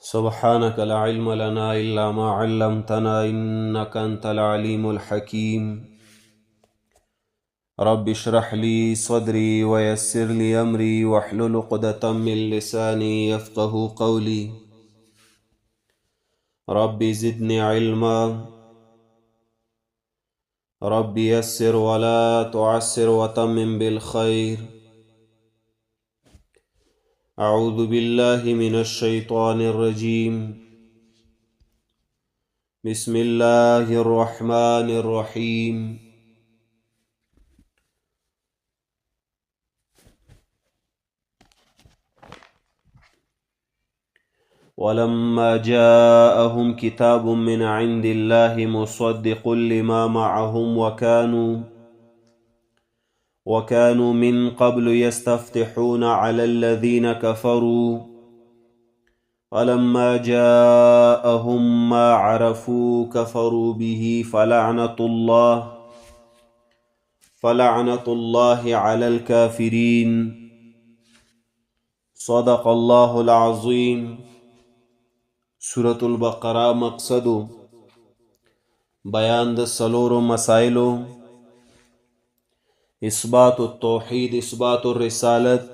سبحانك لا علم لنا إلا ما علمتنا إنك أنت العليم الحكيم رب اشرح لي صدري ويسر لي أمري واحلل عقدة من لساني يفقه قولي رب زدني علما رب يسر ولا تعسر وتمم بالخير أعوذ بالله من الشيطان الرجيم بسم الله الرحمن الرحيم ولما جاءهم كتاب من عند الله مصدق لما معهم وكانوا من قبل يستفتحون على الذين كفروا فلما جاءهم ما عرفوا كفروا به فلعنة الله على الكافرين صدق الله العظيم. سورة البقرة مقصد بیان د څلورو مسائلو: اثبات التوحید، اثبات الرسالت،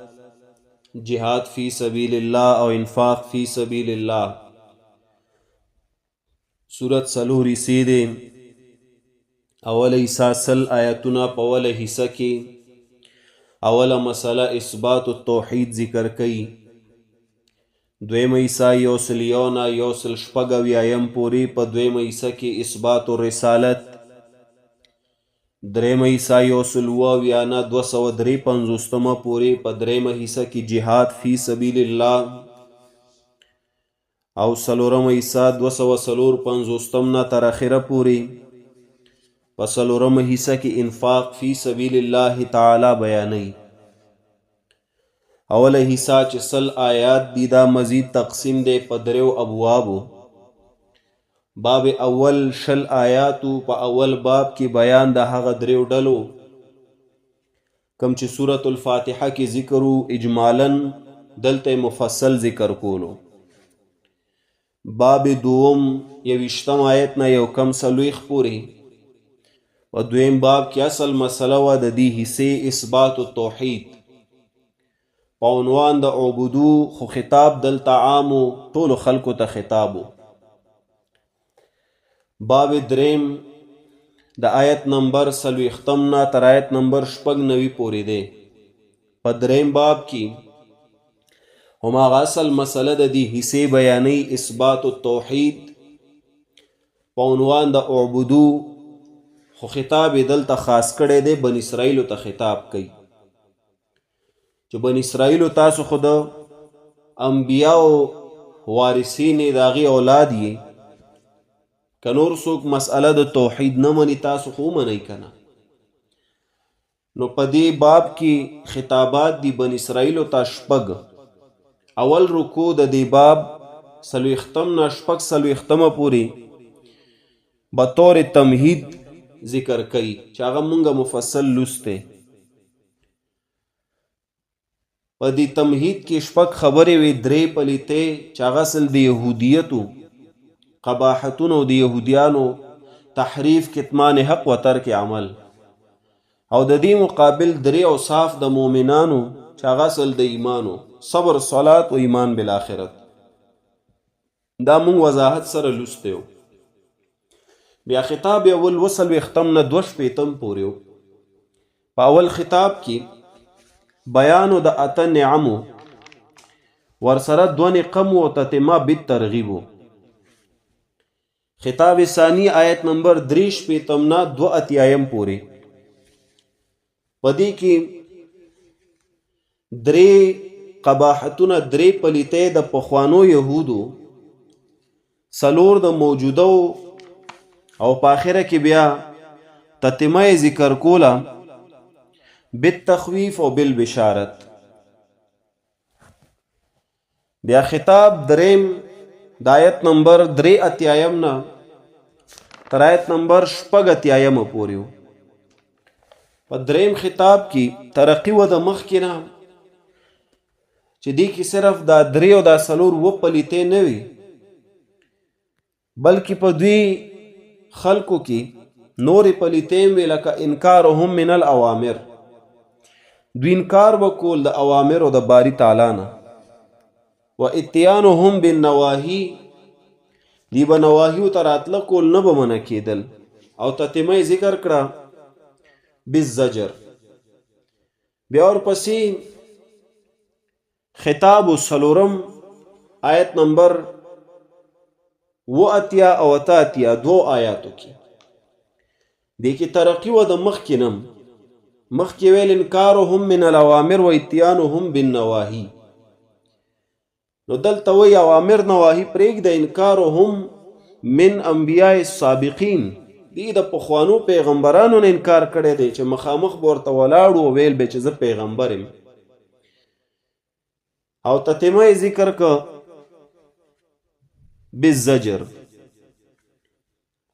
جهاد فی سبیل الله او انفاق فی سبیل الله. سورت څلور حصې دي. اوله حصہ سل آیتونه په اوله حصہ کې اوله مسله اثبات التوحید ذکر کړي. دویمه حصہ یو سل یو نه یو سل شپږ اویایم پورې په دویمه حصہ کې اثبات الرسالت، دریمه حصہ یو سل اووه اویا نه 253 پورې په دریمه حصہ کې جهاد فی سبیل الله، او څلورمه حصہ 254 نه تر اخره پورې په څلورمه حصہ کې انفاق فی سبیل الله تعالی بیانوي. اوله حصہ چې سل آیات دی دا مزید تقسیم دی په دریو ابوابو. باب اول شل آیاتو په اول باب کې بیان د هغه دریو ډلو کم چې سورة الفاتحه کې ذکرو اجمالا دلته مفصل ذکر کولو. باب دوم 21 آیت نه یو کم څلوېښت پورې په دویم باب کې اصل مسله وه د دې حصې اثبات التوحید په عنوان د عبودو، خو خطاب دلته عامو ټولو خلکو ته خطابو. باب دریم د آیت نمبر 40 نه تر آیت نمبر 96 پورې دی. په دریم باب کې هماغه اصل مسله د دې حصې بیانوي اثبات التوحید په عنوان د عبودو، خو خطاب دلته خاص کړی دی، بن اسرائیلو ته خطاب کوي چې بن اسرائیلو تاسو خود انبیاء وارثین د هغې اولاد یې، که نور څوک مسئله د توحید نه مني تاسو خو ومنئ که نه. نو په دې باب کې خطابات دي بن اسرائیلو ته شپږ. اول رکو د دې باب 40 نه 40 پورې بطور تمهید ذکر کوي چې هغه مونږه مفصل لوسته. په دې تمهید کې شپږ خبرې وي، درې پلیتې چې هغه اصل د یهودیتو قباحتونو، د یهودیانو تحریف، کتمان حق و ترک عمل، او د دې مقابل درې اوصاف د مؤمنانو چې هغه اصل د ایمانو، صبر، صلات و ایمان بالآخرت. دا مونږ وضاحت سره لوستی و. بیا خطاب اول 40 نه 2 پورې و. په اول خطاب کې بیانو د اته نعمو ورسره 2 نقم و تتمه بالترغیب. خطاب ثانی آیت نمبر 63 نه 82 پورې په دې کې درې قباحتونه، درې پلیتې د پخوانو یهودو، څلور د موجوده او په آخره کې بیا تتمه ذکر کوله بالتخویف او بالبشارت. بیا خطاب دریم د آیت نمبر 83 نه تر آیت نمبر 86 پورې و. په دریم خطاب کې ترقی و د مخکې نه چې دې کې صرف دا درې او دا څلور و پلیتې نه وي، بلکې په دوی خلکو کې نورې پلیتې وې لکه انکارهم من الاوامر، دوی انکار وکول د اوامرو د باری تعالی نه، و اتیانهم بالنواهی، دی به نواهیو ته راتله کول نه به منع کېدل، او تتمه ذکر کړه بالزجر. بیا ورپسې خطاب څلورم آیت نمبر 80 او 83 دو آیاتو کې دې کې ترقی و د مخکې نم مخکې ویل انکارهم من الاوامر و اتیانهم بالنواهی، نو دلته وی اوامر نواهی پرېږده، انکارهم من انبیاء السابقین، دی د پخوانو پیغمبرانو نه انکار کړی دی چې مخامخ به ورته ولاړو او ویل به چې زه پیغمبر یم، او تتمه ذکر که بالزجر.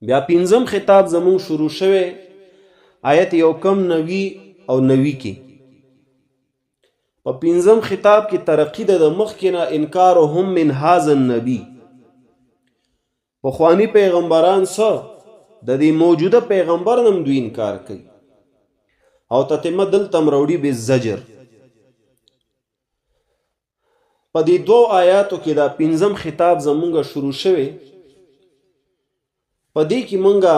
بیا پنځم خطاب زمون شروع شوی آیت 190 او 90 کې. په پنځم خطاب کې ترقی د مخکې نه انکارهم من هذا النبی، پخوانی پیغمبران څه د دې موجوده پیغمبر نم دوی انکار کوي، او تتمه دلته مروړي بالزجر. په دې دو آیاتو کې دا پنځم خطاب زمونږ شروع شوی، په دې کې مونږه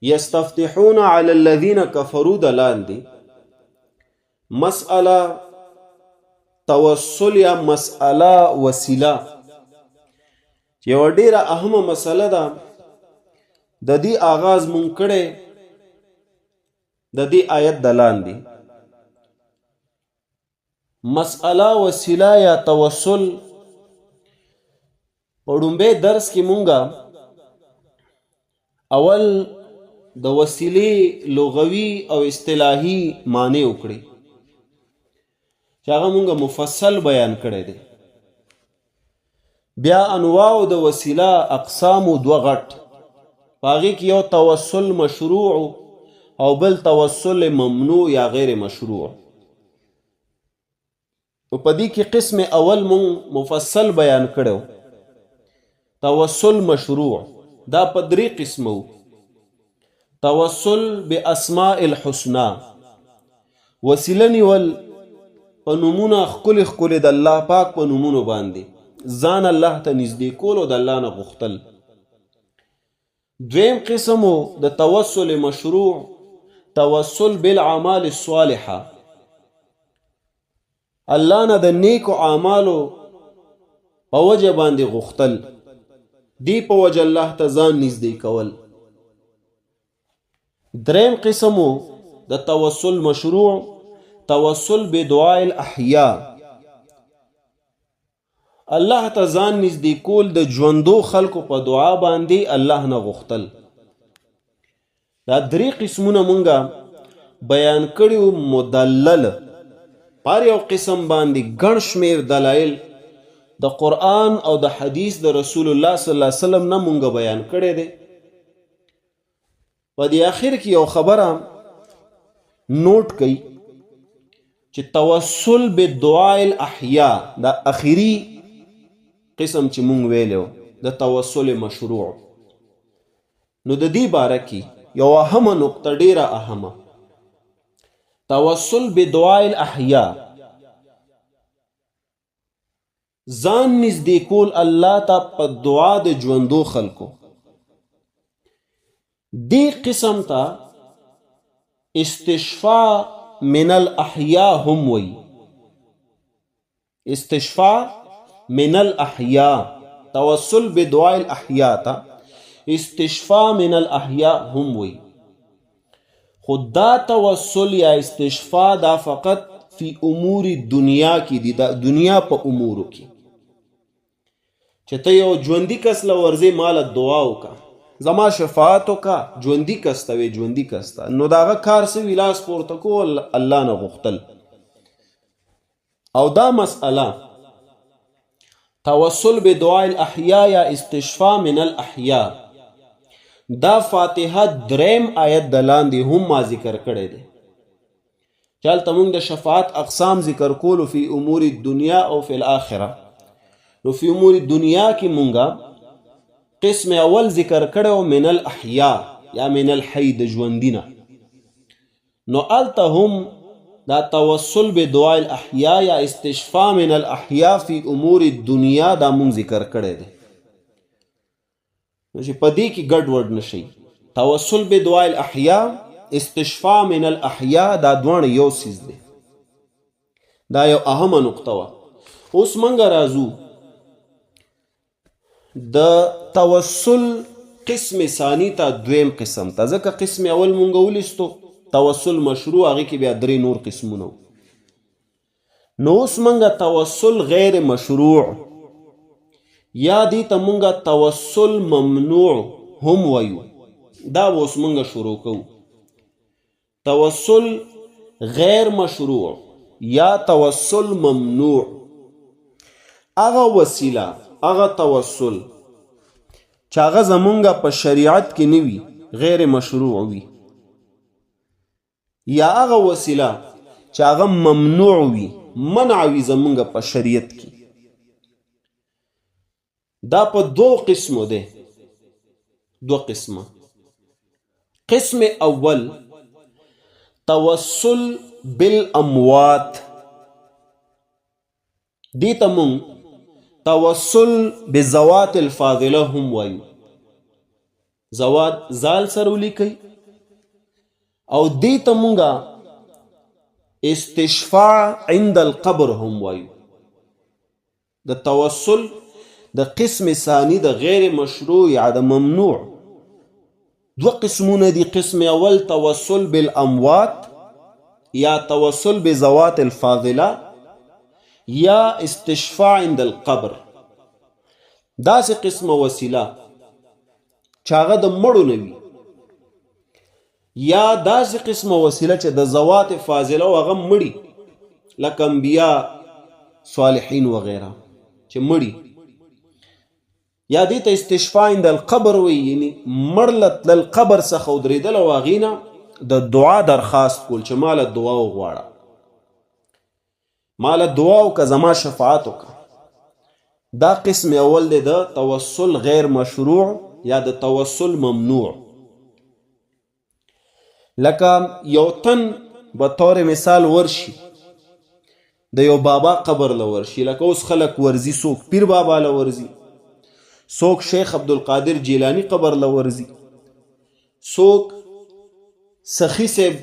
یستفتحون علی الذین کفروا د لاندې مسئله توسل یا مسئله وسیله یو ډیره اهمه مسئله ده، د دې آغاز مونږ کړی د دې آیت د لاندې. مسئله وسیله یا توسل په ډومبه درس کې مونږه اول د وسیلې لغوي او اصطلاحي معنی وکړي چې هغه مونږه مفصل بیان کړی دی. بیا انواع د وسیله اقسام دو غټ، هغې کې یو توسل مشروع او بل توسل ممنوع یا غیر مشروع. په دې کې قسم اول مونږ مفصل بیان کړو، توسل مشروع دا په درې قسمو: توسل باسماء الحسنى، وسیله نیول په نومونه ښکلي ښکلي د الله پاک په نومونو باندې ځان الله ته نږدې کول او د الله نه غوښتل. دویم قسمو د توسل مشروع توسل بالاعمال الصالحه، الله نه د نیکو اعمالو په وجه باندې غوښتل، دی په وجه الله ته ځان نږدې کول. دریم قسمو د توسل مشروع توسل بدعاء الاحیاء، الله ته ځان نږدې کول د ژوندو خلکو په دعا باندې الله نه غوښتل. دا درې قسمونه مونږه بیان کړیو مدلل، پر یو قسم باندې ګڼ شمیر دلایل د قرآن او د حدیث د رسول الله صلی الله علیه وسلم نه مونږه بیان کړی دی. په دې اخر کې یو خبره نوٹ کړئ چې توسل بدعاء الاحیاء دا اخیری قسم چې مونږ ویلو د توسل مشروع، نو د دې باره کې یو اهمه نقطه ډیره اهمه، توسل بدعاء الاحیاء، ځان نږدې کول الله ته په دعا د ژوندو خلکو. دې قسم ته استشفاء من الاحیاء هم وی، استشفاء من الاحیاء، توسل بدعاء الاحیاء تا استشفاء من الاحیاء هم وی. خود دا توسل یا استشفاء دا فقط فی امور دنیا کی دی، دا دنیا په امورو کی چې ته یو ژوندي کس له ورځې مال دعا وکا زما شفاعت وکا، ژوندي کس ته وی ژوندي کس ته، نو داغه کار سوي لاس پورته کول الله نه غوښتل. او دا مسئله توسل بدعاء الاحیاء یا استشفاء من الاحیاء دا فاتحه دریم آیت دلاندې هم ما ذکر کړی دی. چالته موږ د شفاعت اقسام ذکر کولو فی امور الدنیا او فی الاخره، نو فی امور الدنیا کې مونږه قسم اول ذکر کړو من الاحیاء یا من الحی د ژوندینه، نو الته هم دا توسل بدعاء الاحیاء یا استشفاء من الاحیاء فی امور الدنیا دا مونږ ذکر کړی دی، نو چې په دې کې ګډ وډ نشي. توسل بدعاء الاحیاء، استشفاء من الاحیاء دا دواړه یو څیز دی، دا یو اهمه نقطه وه. اوس موږ راځو د توسل قسم ثانی ته، دویم قسم ته، ځکه قسم اول مونږ ولستو توسل مشروع، هغې کې بیا درې نور قسمونه. نو اوس مونږ توسل غیر مشروع یا دې ته مونږ توسل ممنوع هم وایو، دا به اوس مونږ شروع کوو. توسل غیر مشروع یا توسل ممنوع، هغه وسیله، هغه توسل چې هغه زمونږ په شریعت کې نه وي، غیر مشروع وي، یا هغه وسیله چې هغه ممنوع وي، منع وي زمونږ په شریعت کې. دا په دو قسمو ده، دو قسمه. قسم اول توسل بالاموات، دیتا مونږ توسل بزوات الفاضله هم وایو، زوات زال سره ولیکئ، او دیتا مونږه استشفاء عند القبر هم وایو. د توسل د قسم ثانی د غیر مشروع یا د ممنوع دو قسمونه دي. قسم اول توسل بالاموات یا توسل بزوات الفاضله یا استشفاء عند القبر. داسې قسمه وسیله چې هغه د مړو نه وي، یا داسې قسمه وسیله چې د زوات فاضله او هغه مړي لکه انبیا صالحین وغیره چې مړي، یا دې ته استشفاء عند القبر وي، یعنی مړ له تلل قبر څخه ودرېدل او هغې نه د دعا درخواست کول چې ماله دعا وغواړه، ماله دعا وکړه، زما شفاعت وکړه. دا قسم اول دی د توسل غیر مشروع یا د توسل ممنوع. لکه یو تن به طور مثال ورشي د یو بابا قبر له ورشي، لکه اوس خلک ورزي، څوک پیر بابا له ورزي، څوک شیخ عبدالقادر جیلانی قبر له ورزي، څوک سخی صاحب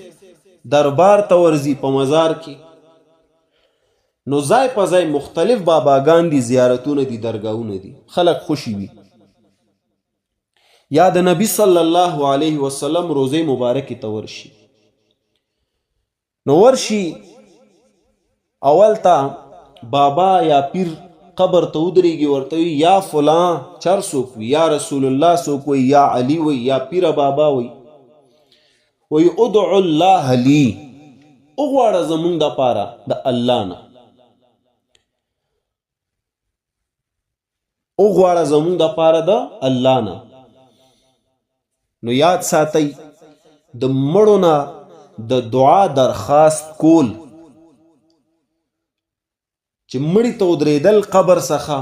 دربار ته ورزي په مزار کې. نو ځای په ځای مختلف باباګان دي، زیارتونه دي، درګاهونه دي، خلک خوشي وي. یا د نبی صلی الله علیه وسلم روزه مبارکې ته ورشي، نو ورشي اول ته بابا یا پیر قبر ته ودرېږي، ورته وي یا فلان چر څوک وي، یا رسول الله څوک وي، یا علي وي، یا پیره بابا وي، وی ادعو الله لی، اغواړه زمونږ دپاره د الله نه، اغواړه زمونږ دپاره د الله نه. نو یاد ساتئ د مړو نه د دعا درخواست کول، چې مړي ته ودرېدل قبر څخه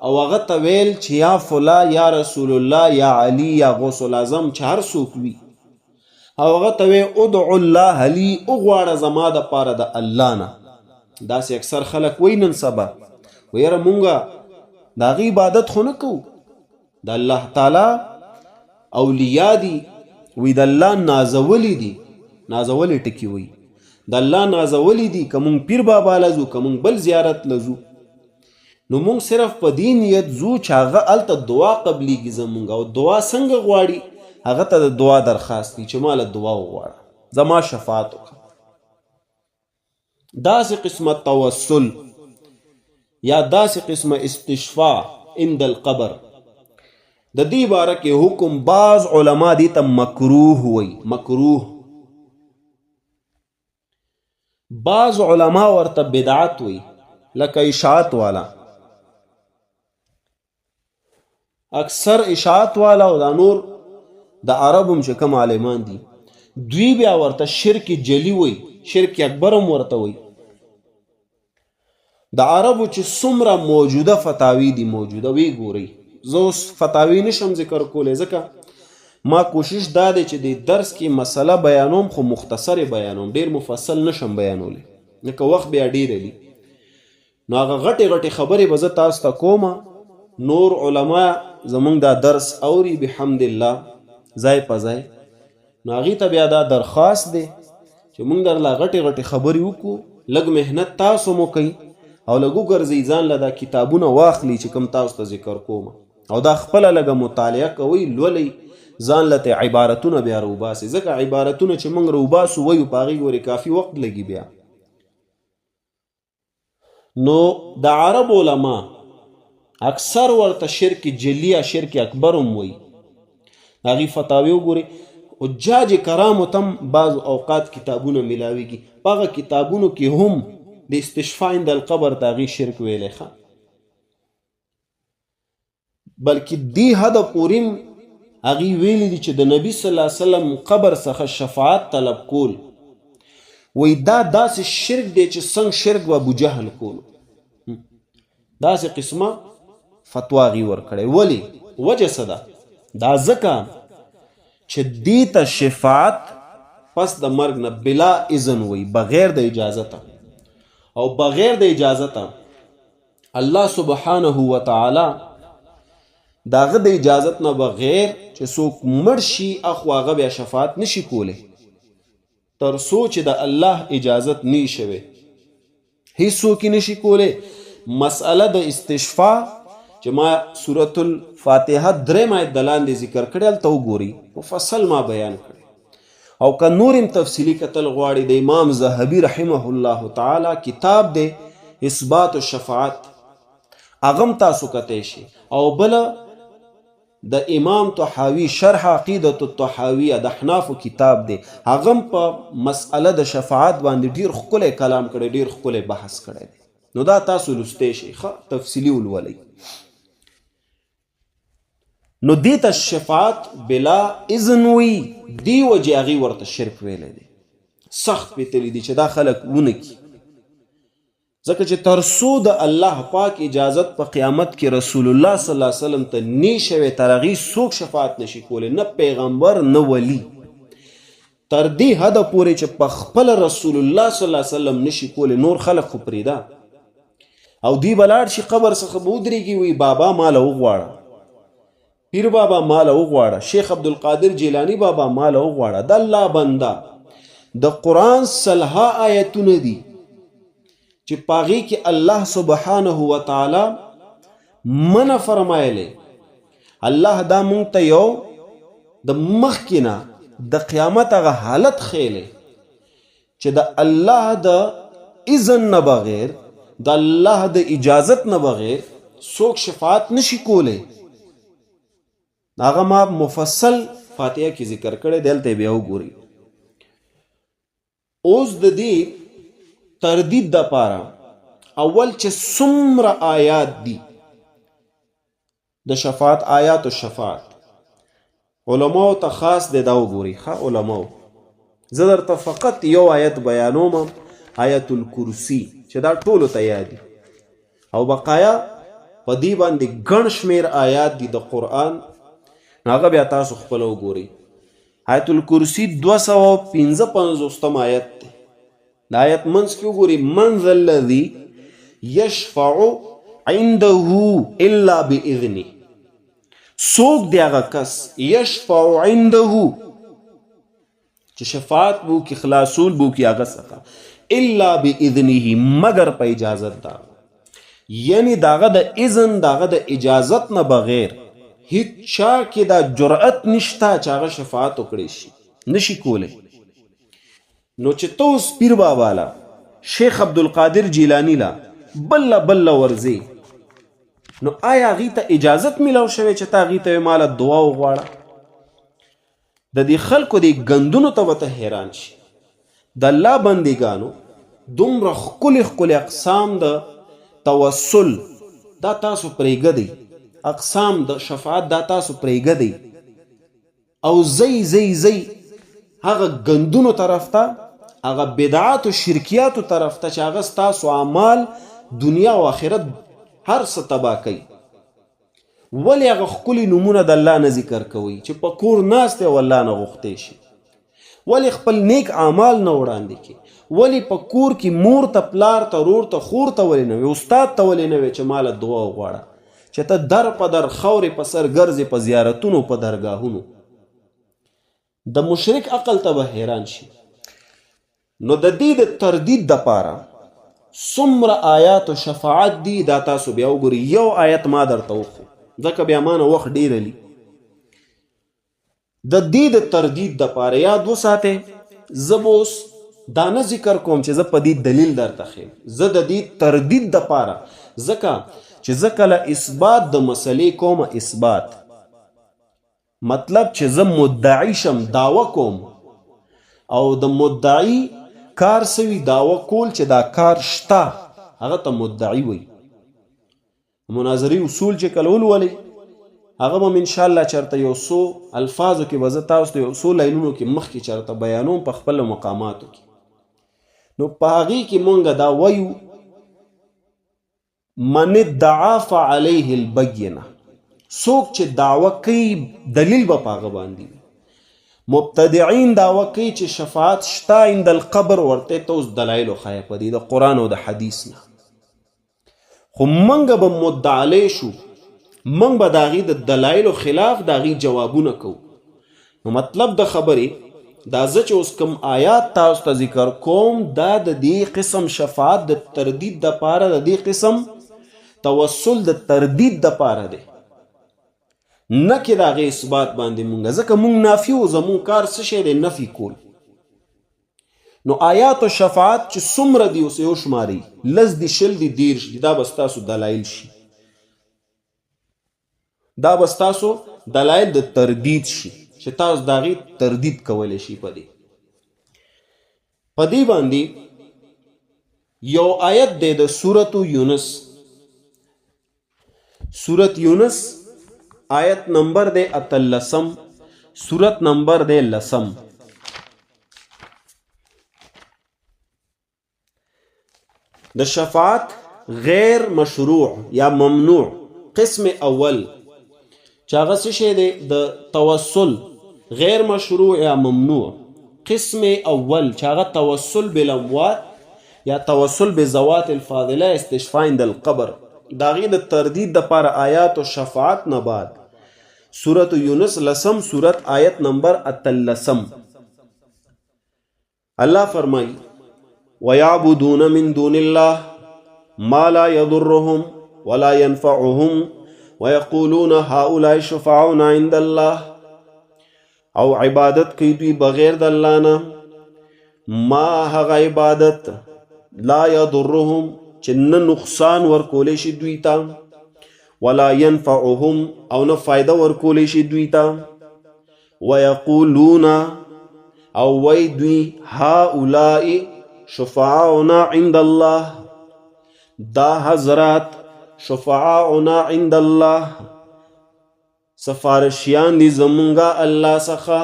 او هغه ته ویل چې یا فلا، یا رسول الله، یا علي، یا غوث الاعظم، چې هر څوک وي، او هغه ته وی ادعو الله لی، اغواړه زما دپاره د الله نه. داسې اکثر خلک وی نن سبا، ویره مونږه د هغې عبادت خو نه کوو، د الله تعالی اولیاء دي، وی د الله نازولی دي، نازولی ټکي وی د الله نازولی دي، که مونږ پیر بابا لزو، که مونږ بل زیارت لزو، نو مونږ صرف په دې نیت ځو چې هغه هلته دعا قبلیږي زمونږ. او دعا څنګه غواړي؟ هغه ته د دعا درخواست دی چې ماله دعا وغواړه، زما شفاعت وکړه. داسې قسمه توسل یا داسې قسمه استشفاء عند القبر، د دې باره کې حکم بعض علما دې ته مکروه وی، مکروه. بعض علما ورته بدعت وی، لکه اشاعت والا. اکثر اشاعت والا او دا نور د عربم چې کوم عالمان دي، دوی بیا ورته شرک جلی وی، شرک اکبر هم ورته وی. د عربو چې څومره موجوده فتاوی دي، موجوده وی ګورئ، زه اوس فتاوی نشم ذکر کولی ځکه ما کوشش دا دی چې د درس کې مسله بیانوم خو مختصر بیانوم، ډیر مفصل نشم بیانولی ځکه وخت بیا ډیر دی. نو هغه غټې غټې خبرې به زه تاسو ته کومه، نور علما زمونږ دا درس اوري بحمد الله ځای په ځای. نو هغې ته بیا دا درخواست دی چې مونږ درله غټې غټې خبرې وکړو، لږ محنت تاسو مو کوي او لږ وګرځئ ځان له دا کتابونه واخلي چې کوم تاسو ته ذکر کوم، او دا خپله لږه مطالعه کوئ، لولئ، ځان له عبارتونه بیا روباسئ، ځکه عبارتونه چې مونږ روباسو وایو په هغې ورې کافي وخت لګي بیا. نو د عرب علما اکثر ورته شرک جلی یا شرک اکبر هم وایي. هغې فتاوی وګورئ، حجاج کرامو تم بعض اوقات کتابونه ملاویږي، په هغه کتابونو کې هم د استشفاء عند القبر ته هغې شرک ویلی ښه، بلکې دې حده پورې هغې ویلي دي چې د نبي صلی الله علیه وسلم قبر څخه شفاعت طلب کول وی دا داسې شرک دی چې څنګه شرک و ابو جهل کولو. داسې قسمه فتوا هغې ورکړی. ولې وجه څه ده؟ دا ځکه چې دې ته شفاعت پس د مرګ نه بلا اذن وی، بغیر د اجازته، او بغیر د اجازته الله سبحانه وتعالی داغه د اجازت نه بغیر چې څوک مړ شي اخو هغه بیا شفاعت نشي کولی تر څو چې د الله اجازت نه شوی، هیڅوک نشي کولی. مسئله د استشفاء چې ما سورة الفاتحه 3 آیت د لاندې ذکر کړی هلته وګورئ، مفصل ما بیان کړی. او که نور هم تفصیلي کتل غواړي د امام ذهبي رحمه الله تعالی کتاب دی اثبات الشفاعت، هغه هم تاسو کتی شي. او بله د امام طحاوي شرح عقیدة الطحاویه د احنافو کتاب دی، هغه په مسئله د شفاعت باندې ډیر ښکلی کلام کړی، ډیر ښکلی بحث کړی دی. نو دا تاسو لوستی شئ، ښه تفصیلي ولولئ. نو دې ته شفاعت بلا اذن وي، دې وجې هغې ورته شرک ویلی دی. سخت پیتلی دی چې دا خلک ونه کي، ځکه چې تر څو د الله پاک اجازت په قیامت کې رسول الله صلی الله علیه وسلم ته نی شوی تر هغې څوک شفاعت نشي کولی، نه پیغمبر نه ولی، تر دې حده پورې چې په خپله رسول الله صلی الله علیه وسلم نشي کولی، نور خلک خو پرېږده. او دی به لاړ شي قبر څخه به ودرېږي، وی بابا ماله وغواړه، پیر بابا ماله وغواړه، شیخ عبدالقادر جیلانی بابا ماله وغواړه. د الله بنده د قرآن سلها آیتونه دي چې په هغې کې الله سبحانه وتعالی منع فرمایلی. الله دا مونږ ته یو د مخکې نه د قیامت هغه حالت ښیلی چې د الله د اذن نه بغیر، د الله د اجازت نه بغیر څوک شفاعت نشي کولی. هغه ما مفصل فاتحه کې ذکر کړی دی، هلته بیا وګورئ. اوس د دې تردید دپاره اول چې څومره آیات دي د شفاعت، آیات الشفاعت، علماو ته خاص دی دا وګورئ. ښه علماو، زه درته فقط یو آیت بیانوم، آیت الکرسی، چې دا ټولو ته یادي، او بقایا په دې باندې ګڼ شمېر آیات دي د قرآن، هغه بیا تاسو خپله وګورئ. آیت الکرسی 255 آیت دی. د آیت منځ کې وګورئ، من ذا الذي یشفع عنده الا باذنه، څوک دی هغه کس یشفع عنده چې شفاعت بو کې خلاصول بو کې هغه څخه الا باذنه مگر په اجازت دا، یعنی داغه د اذن داغه د اجازت نه بغیر هیڅ چا کې دا جرأت نشته چې هغه شفاعت وکړي شي، نشي کولی. نو چې تو اوس پیر بابا لا، شیخ عبدالقادر جیلانی لا بل ورځي، نو آیا هغې ته اجازت میلاو شوی چې تا هغې ته ماله دعا وغواړه؟ د دې خلکو د ګندونو ته به ته حیران شي. د الله بندګانو دومره ښکلي ښکلي اقسام د توسل دا تاسو پرېږدئ، اقسام د شفاعت دا تاسو پرېږدئ، او زی هغه ګندونو طرف ته، هغه بدعات و شرکیاتو طرف ته چې هغه ستاسو اعمال دنیا او آخرت هر څه تباه کوي. ولې هغه ښکلي نومونه د الله نه ذکر کوئ چې په کور ناست او الله نه غوښتی شي؟ ولې خپل نیک اعمال نه وړاندې کړي؟ ولې په کور کې مور ته، پلار ته، رور ته، خور ته ولې نه وي، استاد ته ولې نه وي چې ماله دعا وغواړه، چې ته در په در خاورې په سر ګرځې په زیارتونو په درګاهونو؟ د مشرک عقل ته به حیران شي. نو د دې د تردید دپاره څومره آیات و شفاعت دي دا تاسو بیا وګورئ. یو آیت ما درته وښو ځکه بیا مانه وخت ډېر لی. د دې د تردید دپاره یاد وساتئ، زه به اوس دا نه ذکر کوم چې زه په دې دلیل درته ښیم، زه د دې تردید دپاره، ځکه چې زه کله اثبات د مسلې کوم، اثبات مطلب چې زه مدعی شم، دعوه کوم، او د مدعی کار سوي دعوه کول چې دا کار شته، هغه ته مدعی وي. مناظرې اصول چې کله ولولئ هغه به انشاءالله چېرته یو څو الفاظو کې به زه تاسو ته یو څو لاینونو کې مخکې چېرته بیانوم په خپلو مقاماتو کې. نو په هغې کې مونږ دا وایو من ادعا فعلیه البینه، څوک چې دعوه کوي دلیل به په هغه باندې وي. مبتدعین دعوه کوي چې شفاعت شته عند القبر، ورته ته اوس دلایل وښایه په دې د قرآن او د حدیث نه. خو موږ به مدعلی شو، موږ به د هغې د دلایلو خلاف د هغې جوابونه کوو. نو مطلب د خبرې دا زه چې اوس کوم آیات تاسو ته ذکر کوم دا د دې قسم شفاعت د تردید دپاره، د دې قسم توسل د تردید دپاره دی، نه کې د هغې اثبات باندې مونږ، ځکه مونږ نافي و، زمونږ کار څه شی دی؟ نفي کول. نو آیات و شفاعت چې څومره دي اوس یې وشمارئ، لس دي، شل دي، دېرش دي، دا به ستاسو دلایل شي، دا به ستاسو دلایل د تردید شي چې تاسو د هغې تردید کولی شي. په دې باندې یو آیت دی د سورة یونس، سورة یونس آیت نمبر دے 18، سورت نمبر دے 10. د شفاعت غیر مشروع یا ممنوع قسم اول چاغه څه شی دی؟ د توسل غیر مشروع یا ممنوع قسم اول چاغه توسل بالاموات یا توسل بذوات الفاضله استشفاء عند القبر. داغی د تردید د پار آیات و شفاعت نه بعد سورة یونس 10 سورت آیت نمبر 18 اللہ فرمائی وَيَعْبُدُونَ مِن دُونِ اللَّهِ مَا لَا يَضُرُّهُمْ وَلَا يَنْفَعُهُمْ وَيَقُولُونَ هَؤُلَاءِ شُفَعَاؤُنَا عِندَ اللَّهِ، او عبادت کی دوی بغیر د الله نه، ما هغه عبادت لا يضرهم چې نه نقصان ورکولی شي دوی ته، ولا ينفعهم او نه فائدہ ورکولی شي دوی ته، ويقولون او وی دوی هؤلاء شفعاؤنا عند الله، دا حضرات شفعاؤنا عند الله سفارشیان دی زمونگا اللہ سخا،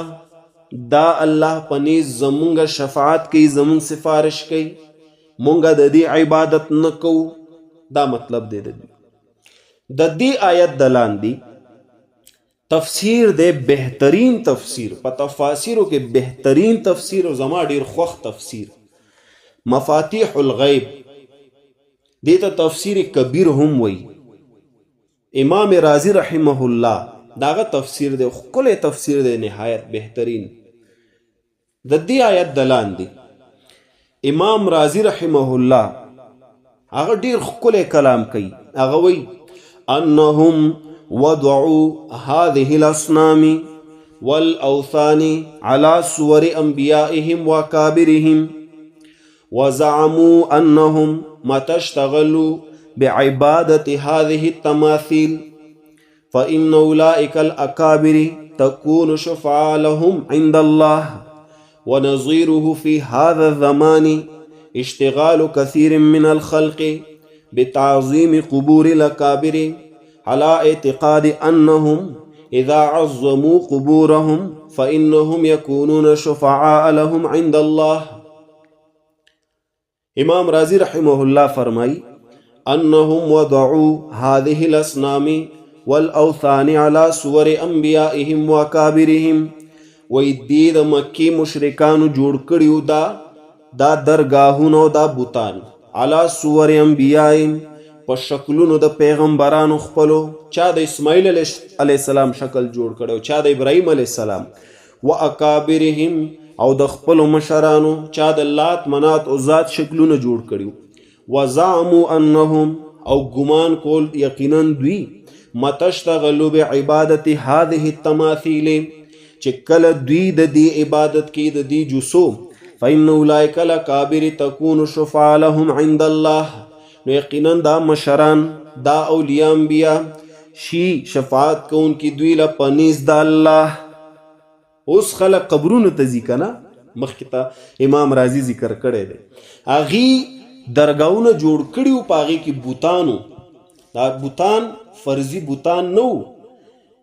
دا اللہ پنیز زمونگا شفاعت کی، زمونگ سفارش کی، مونگا دا دی عبادت نکو. دا مطلب دے دی آیت دلان دی تفسیر دے بہترین تفسیر، پا تفاسیروں کے بہترین تفسیر و زما دیر خوخ تفسیر مفاتیح الغیب دیتا تفسیر کبیر ہم وی، امام رازی رحمہ اللہ داغا تفسیر دے کل تفسیر دے نہایت بہترین. دی آیت دلان دی امام رازی رحمہ اللہ آغا دیر کل کلام کئی، آغا وی انہم وضعوا هذه الاسنام والاوثان على صور انبیائهم وکابرهم وزعموا انہم متى اشتغلوا بعبادة هذه التماثيل فإن أولئك الأكابر تكون شفعاء لهم عند الله. ونظيره في هذا الزمان اشتغال كثير من الخلق بتعظيم قبور الأكابر على اعتقاد أنهم إذا عظموا قبورهم فإنهم يكونون شفعاء لهم عند الله. امام رازی رحمہ اللہ فرمائی انہم وضعوا هذه الاسنام والاوثان على صور انبیائهم واکابرهم. وی دی د مکی مشرکانو جوړ کړیو دا درگاهونه او دا بوتان علی صور انبیائهم په شکلونو د پیغمبرانو خپلو. چا د اسماعیل علیه السلام شکل جوړ کړو، چا د ابراهیم علیه السلام. و اکابرهم او د خپلو مشرانو، چا د لات منات او ذات شکلونه جوړ کړیو. وزعموا انهم او ګمان کول یقینا دوی متشتغلوا بعبادت هذه التماثيل چې کله دوی د دې عبادت کې د دې جوسو فإن أولئك الأكابر تكون شفاعة لهم عند الله. نو یقینا دا مشران، دا اولیاء انبیاء شي شفاعت کوونکي دوی له پنیز د الله. اوس خلک قبرونو ته ځي که نه، مخکې ته امام رازي ذکر کړی دی، هغې درګاهونه جوړ کړي وو، په هغې کې بوتانو. دا بوتان فرضي بوتان نه وو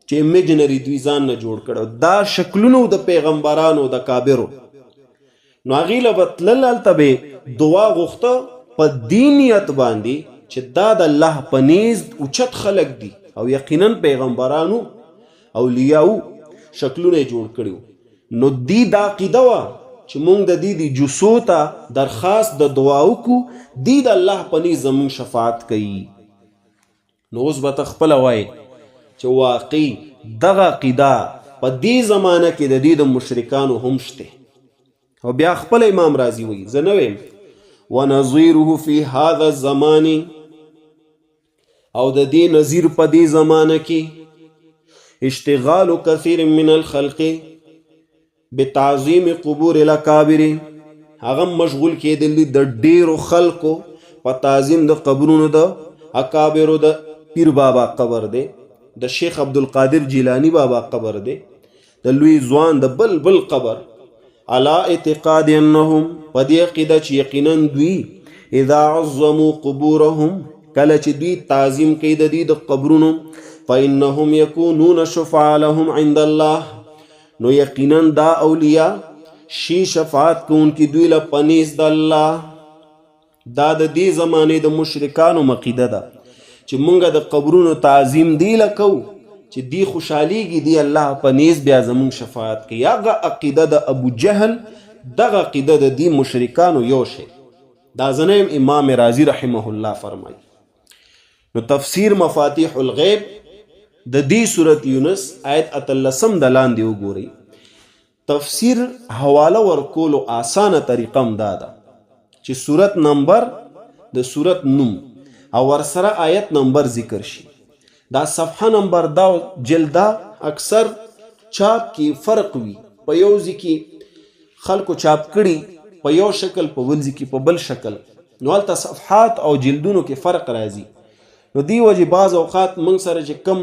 چې امیجنري دوی ځان نه جوړ کړی، دا شکلونه د پیغمبرانو د کابرو. نو هغې له به تلل، هلته به دعا غوښته په دې نیت باندې چې دا د الله په نیز اوچت خلک دي او یقینا پیغمبرانو اولیاو شکلونه جوړ کړي. نو دی دا عقیده وه چې مونږ د دې د جوسو ته درخواست د دعا وکړو، دی د الله په نیز زمونږ شفاعت کوي. نو اوس به ته خپله وایې چې واقعي دغه عقیده په دې زمانه کې د دې د مشرکانو هم شته. او بیا خپل امام رازي وایي، زه نه ویم ونظیره فی هذا الزمان، او د دې نظیر په دې زمانه کې اشتغال کثیر من الخلق بتعظیم قبور الاکابر، هغه مشغول کېدل د ډیرو خلکو په تعظیم د قبرونو د اکابرو. د پیر بابا قبر دی، د شیخ عبدالقادر جیلانی بابا قبر دی، د لوی ځوان د بل قبر. علا اعتقاد انهم په دې عقیده چې یقینا دوی اذا عظموا قبورهم کله چې دوی تعظیم کوي د دې د قبرونو فانهم یکونون شفعاء لهم عند الله، نو یقینا دا اولیاء شي شفاعت کوونکي دوی له پنیز د الله. دا د دې زمانې د مشرکانو عقیده ده چې مونږ د قبرونو تعظیم دی لکو چې دی خوشحالیږي، دی الله په نیز بیا زمونږ شفاعت کوي. هغه عقیده د ابو جهل، دغه عقیده د دې مشرکانو یو شی. دا زنیم امام رازي رحمه الله فرمایي. نو تفسیر مفاتیح الغیب د دې سورت یونس آیت 18 د لاندې وګورئ. تفسیر حواله ورکولو آسانه طریقه هم دا ده چې سورت نمبر د سورت نوم او ورسره آیت نمبر ذکر شي. دا صفحه نمبر دا جلده اکثر چاپ کې فرق وي، په یو ځای کې خلکو چاپ کړي په یو شکل، په بل ځای کې په بل شکل، نو هلته صفحات او جلدونو کې فرق راځي. نو دی وجې بعض اوقات موږ سره چې کم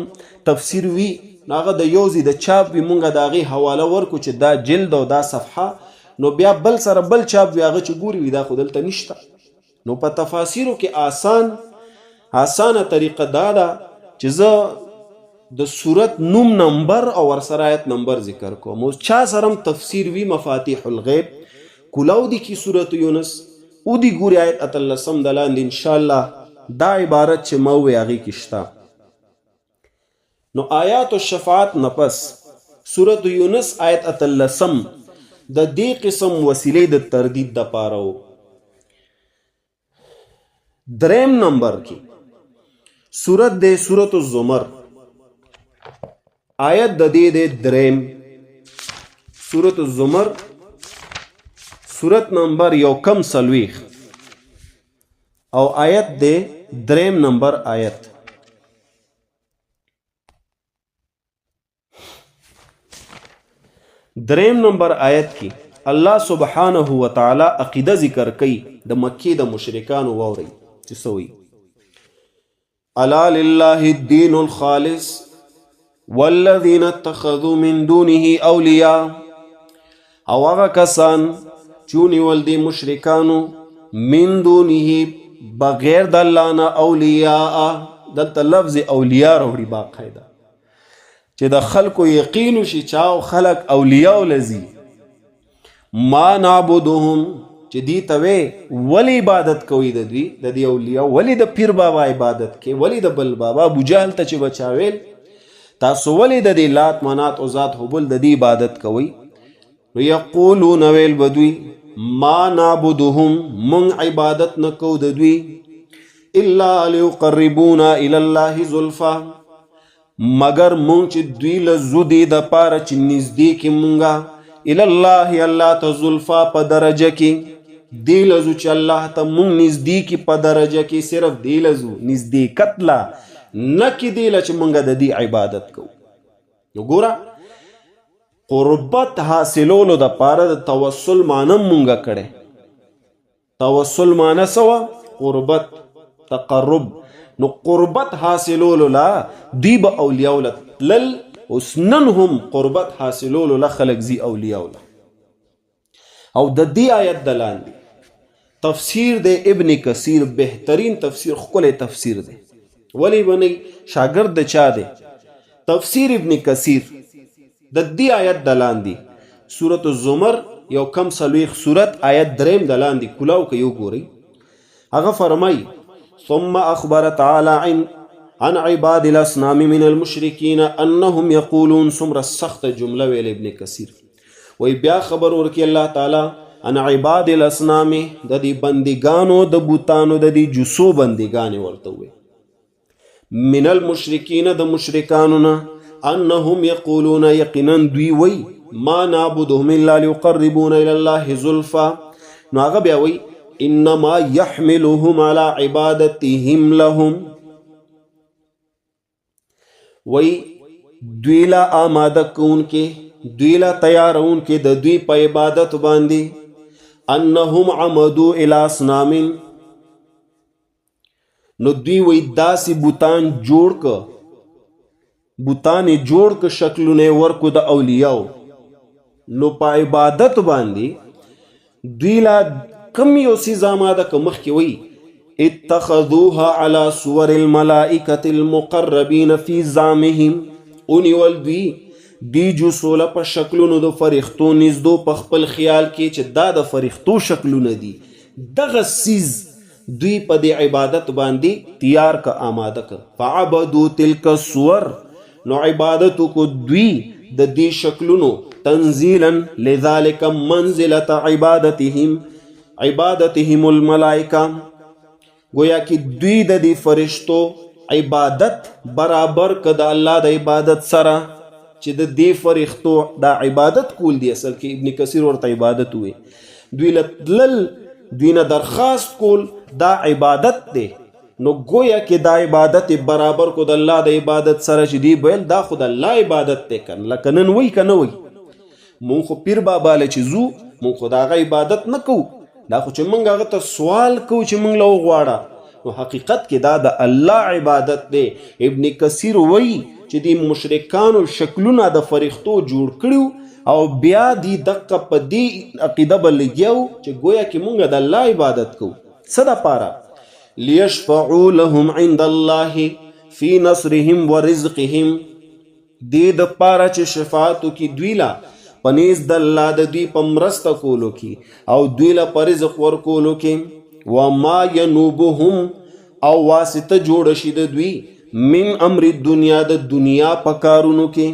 تفسیر وي نو هغه د یو ځای د چاپ وي، موږ د هغې حواله ورکو چې دا جلد او دا صفحه، نو بیا بل سره بل چاپ وي، هغه چې ګوري وي دا خو دلته نشته. نو په تفاسیرو کې آسانه طریقه دا ده چې زه د صورت نوم نمبر او ورسره آیت نمبر ذکر کوم. اوس چا سره هم تفسیر وي مفاتیح الغیب کلاو دی کی صورت یونس او دی ګوري آیت 18 د لاندې انشاءالله دا عبارت چې ما وی هغې کې شته. نو آیات الشفاعت نفس صورت یونس آیت 18 د دې قسم وسیلې د تردید د پاره و. دریم نمبر کې سورت دے سورت الزمر آیت د دې دے دریم، سورت الزمر سورت نمبر 1 او آیت دے دریم نمبر آیت. دریم نمبر آیت کی اللہ سبحانہ وتعالی عقیدہ ذکر کئی د مکی د مشرکانو ووري چې سوئی الا لله الدین الخالص والذین اتخذوا من دونه اولیاء، او هغه کسان چونی ول دی مشرکانو من دونه بغیر د الله نه اولیاء، دلته لفظ اولیاء راوړي باقاعده چې د خلکو یقین شي چاو خلق اولیاء لذي ما نعبدهم چې دی ته ولی عبادت کوي د دوی د دی اولیاء، ولی د پیر بابا عبادت کوي، ولی د بل بابا ابو جهل ته چې بچاویل تاسو ولې د دې لات منات عزات هبل د دې عبادت کوئ؟ نو یقولون ویل بدوی ما نعبدهم من عبادت نکو د دوی الا لیقربونا الی الله زلفا مگر مونږ چې دوی له زو دی د پاره چې نږدې کې مونږه الی الله الله ته زلفا په درجه کې دی له زو چې الله ته مونږ نږدې کې په درجه کې صرف دی له زو نږدې کتلا نه کې دی له چې مونږ د دې عبادت کوو. نو ګوره قربت حاصلولو د پاره د توسل معنی مونږه کړي. توسل معنی سوا قربت تقرب. نو قربت حاصلولو لا دی به اولیاء لل اوس نن هم قربت حاصلولو لا خلق زی اولیاء لا. او د دې آیت دلاندې تفسیر د ابن کثیر بهترین تفسیر خپل تفسیر دی. ولی بنی شاگرد د چا دی؟ تفسیر ابن کثیر د دې آیت دلاندې سورۃ الزمر یو کم سلویخ سورت آیت دریم دلاندې کلاو که یو ګورئ هغه فرمایي ثم اخبر تعالی عن عباد الاصنام من المشرکین انهم یقولون څومره سخته جمله ویل ابن کثیر وی بیا خبر ورکړي الله تعالی عن عباد الاصنام د دې بندګانو د بوتانو د دې جوسو بندګانې ورته وي من المشرکین د مشرکانو نه انهم یقولون یقینا دوی وی ما نعبدهم الا لیقربونا الی الله زلفا. نو هغه بیا وی انما يحملهم على عبادتهم لهم وی دوی لا آماده کون کې دوی لا تیارون کې د دوی په عبادت باندې انهم عمدوا الى اصنام نو دوی وی داسې بوتان جوړ ک بوتانی جوړ ک شکلونه ورکو د اولیاء نو په عبادت باندې دوی لا کم یو سیز آماده که مخکې وی اتخذوها على صور الملائکة المقربین فی زعمهم اونیول دی جو سوله په شکلونو د فرښتو نږدو په خپل خیال کې چې دا د فرښتو شکلونه دي دغه سیز دوی په دې عبادت باندې تیار که آماده که فعبدو تلک الصور نو عبادتو کو دوی د دې شکلونو تنزیلا لذالک منزلت عبادتهم الملائکه گویا کہ دوی د دې فرشتو عبادت برابر که د الله د عبادت سره چې د دې فرښتو دا عبادت کول دی. اصل کې ابن کثیر ورته عبادت وي. دوی لتلل دوی نه درخواست کول دا عبادت دی. نو گویا کې دا عبادت برابر کو د الله د عبادت سره چې دی بیل دا خو د الله عبادت دی کن لکه نن وی که نه وی مونږ خو پیر بابا له چې زو مونږ خو د هغه عبادت نه کوو دا خو چې مونږ هغه ته سوال کوو چې مونږ له وغواړه نو حقیقت کې دا د الله عبادت دی. ابن کثیر وی چې دی مشرکانو شکلونه د فرښتو جوړ کړیو او بیا دی دقه په دې عقیده به لګیو چې گویا کې مونږ د الله عبادت کوو. څه دپاره؟ لیشفعوا لهم عند الله فی نصرهم ورزقهم دې دپاره چې شفاعت وکړي دوی لا په نیز د الله د دوی په مرسته کولو کې او دوی لا په رزق ورکولو کې وما ینوبهم او واسطه جوړه شي د دوی من امر الدنیا د دنیا په کارونو کې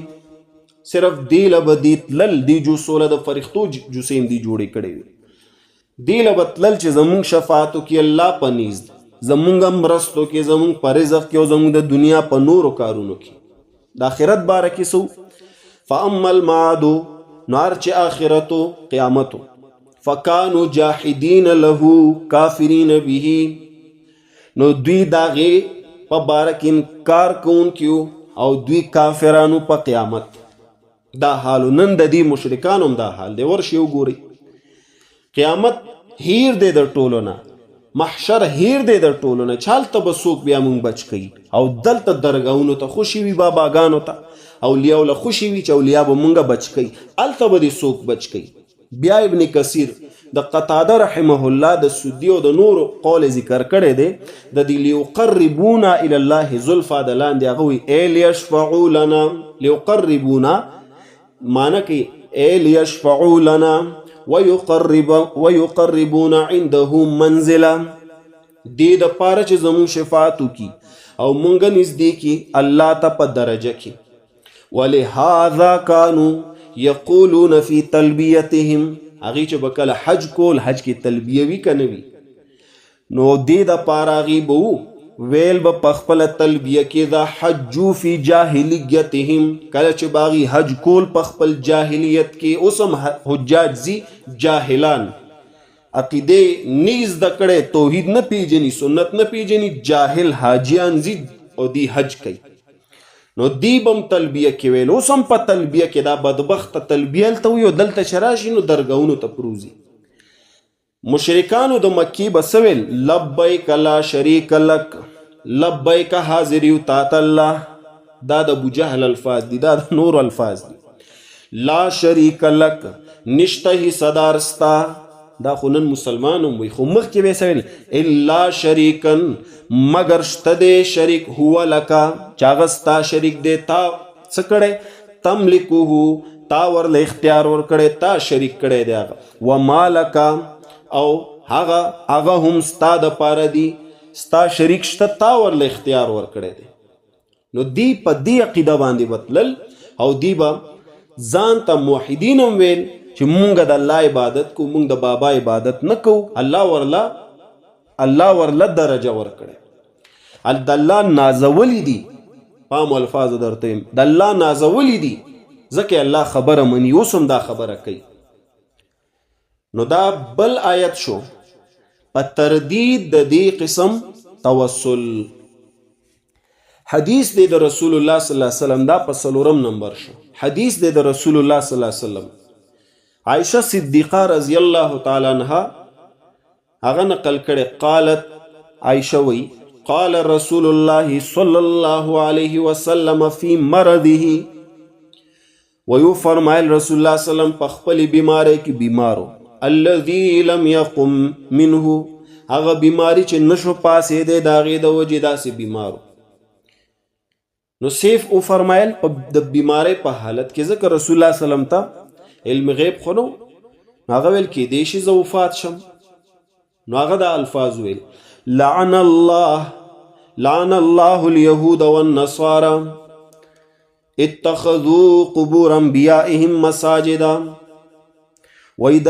صرف دی له به دی تلل دی جو سوله د فرښتو جوسې دی جوړې کړې وي دی له به تلل چې زمونږ شفاعت وکړي الله په نیز زمونږ مرستو کې زمونږ په رزق کې او زمونږ د دنیا په نورو کارونو کې د آخرت باره کې سو فاما المعاد نار چې آخرتو قیامتو فکانو جاحدین له کافرین به نو دوی داغې په باره کې انکار کوونکي او دوی کافرانو په قیامت دا حالو نن د دې مشرکانو هم دا حال دی. ورشي وګورئ قیامت هیر دی د ټولو نه محشر هیر دی در ټولو نه چې هلته به څوک بیا مونږ بچ کوي او دلته درګاونو ته خوشي وي باباګانو ته اولیاء له خوشي وي چې اولیاء به مونږ بچ کوي هلته به دې څوک بچ کوي. بیا ابن کثیر د قتاده رحمه الله د سدي او د نورو قول ذکر کړی دی د دې لیقربونا الی الله زلفا د لاندې هغه وي ای لیشفعوا لنا لیقربونا معنی کوي ای لیشفعوا لنا ويقربون عنده منزلا دې د پاره چې زمون شفاعت وکي او مونږ نږدې کی الله ته په درجه کې ولهذا كانوا يقولون في تلبیتهم، هغې چې به کله حج کول، حج کې تلبیه وي که نه وي، نو دې دپاره هغې به ویل به په خپله تلبیه کې دا حجو فی جاهلیتهم، کله چې به هغې حج کول په خپل جاهلیت کې. اوس هم حجاج ځي جاهلان، عقیدې نه زده کړی، توحید نه پیژني، سنت نه پیژني، جاهل حاجیان ځي او دی حج کوي. نو دی به هم تلبیه کې ویل. اوس هم په تلبیه کې دا بدبخته تلبیه هلته وي او دلته چې راشي نو درګاهونو ته پروزي. مشرکانو د مکی به څه ویل؟ لبیک لا شریک لک، لبیک حاضر یو تا ته الله. دا د ابوجهل الفاظ دي، دا د نور الفاظ دي. لا شریک لک، نشته حصهدار ستا. دا خو نن مسلمان هم وي، خو مخکې به یې څه ویل؟ الا شریکن، مگر شته دی شریک، هو لکه چې هغه ستا شریک دی، تا څه کړی؟ تملکوه، تا ورله اختیار ورکړی، تا شریک کړی دی هغه. وما لکه، او هغه هم ستا د پاره دی، ستا شریک شته، تا ورله اختیار ورکړی دی. نو دی په دې عقیده باندې بتلل او دی به ځان ته موحدین هم ویل چې مونږ د الله عبادت کو، مونږ د بابا عبادت نه کو. الله ورله درجه ورکړی، د الله نازولی دی. پام الفاظ درته یم، د الله نازولی دی، ځکه الله خبره مني. اوس هم دا خبره کوي. نو دا بل آیت شو په تردید د دې قسم توسل. حدیث دی د رسول الله صلی الله علیه وسلم، دا په 4 نمبر شو. حدیث دی د رسول الله صلی الله علیه وسلم. عائشہ صدیقہ رضی الله تعالی عنها هغه نقل کړي، قالت، عائشہ وی، قال رسول الله صلی الله علیه وسلم فی مرضه، ویو فرمایل رسول الله صلی الله علیه وسلم په خپل بیماری کې بیمارو، الذي لم يقم منه، هغه بیماری چې نشو پاسې دی د هغې د وجې داسې بیمارو. نو سیف او فرمایل د بیماری په حالت کې، ځکه رسول الله صلی الله علیه وسلم ته علم غیب خو نو، هغه ویل کېدی شي زه وفات شم. نو هغه دا الفاظ ویل، لعن الله اليهود والنصارى اتخذوا قبور انبیائهم مساجدا. وی د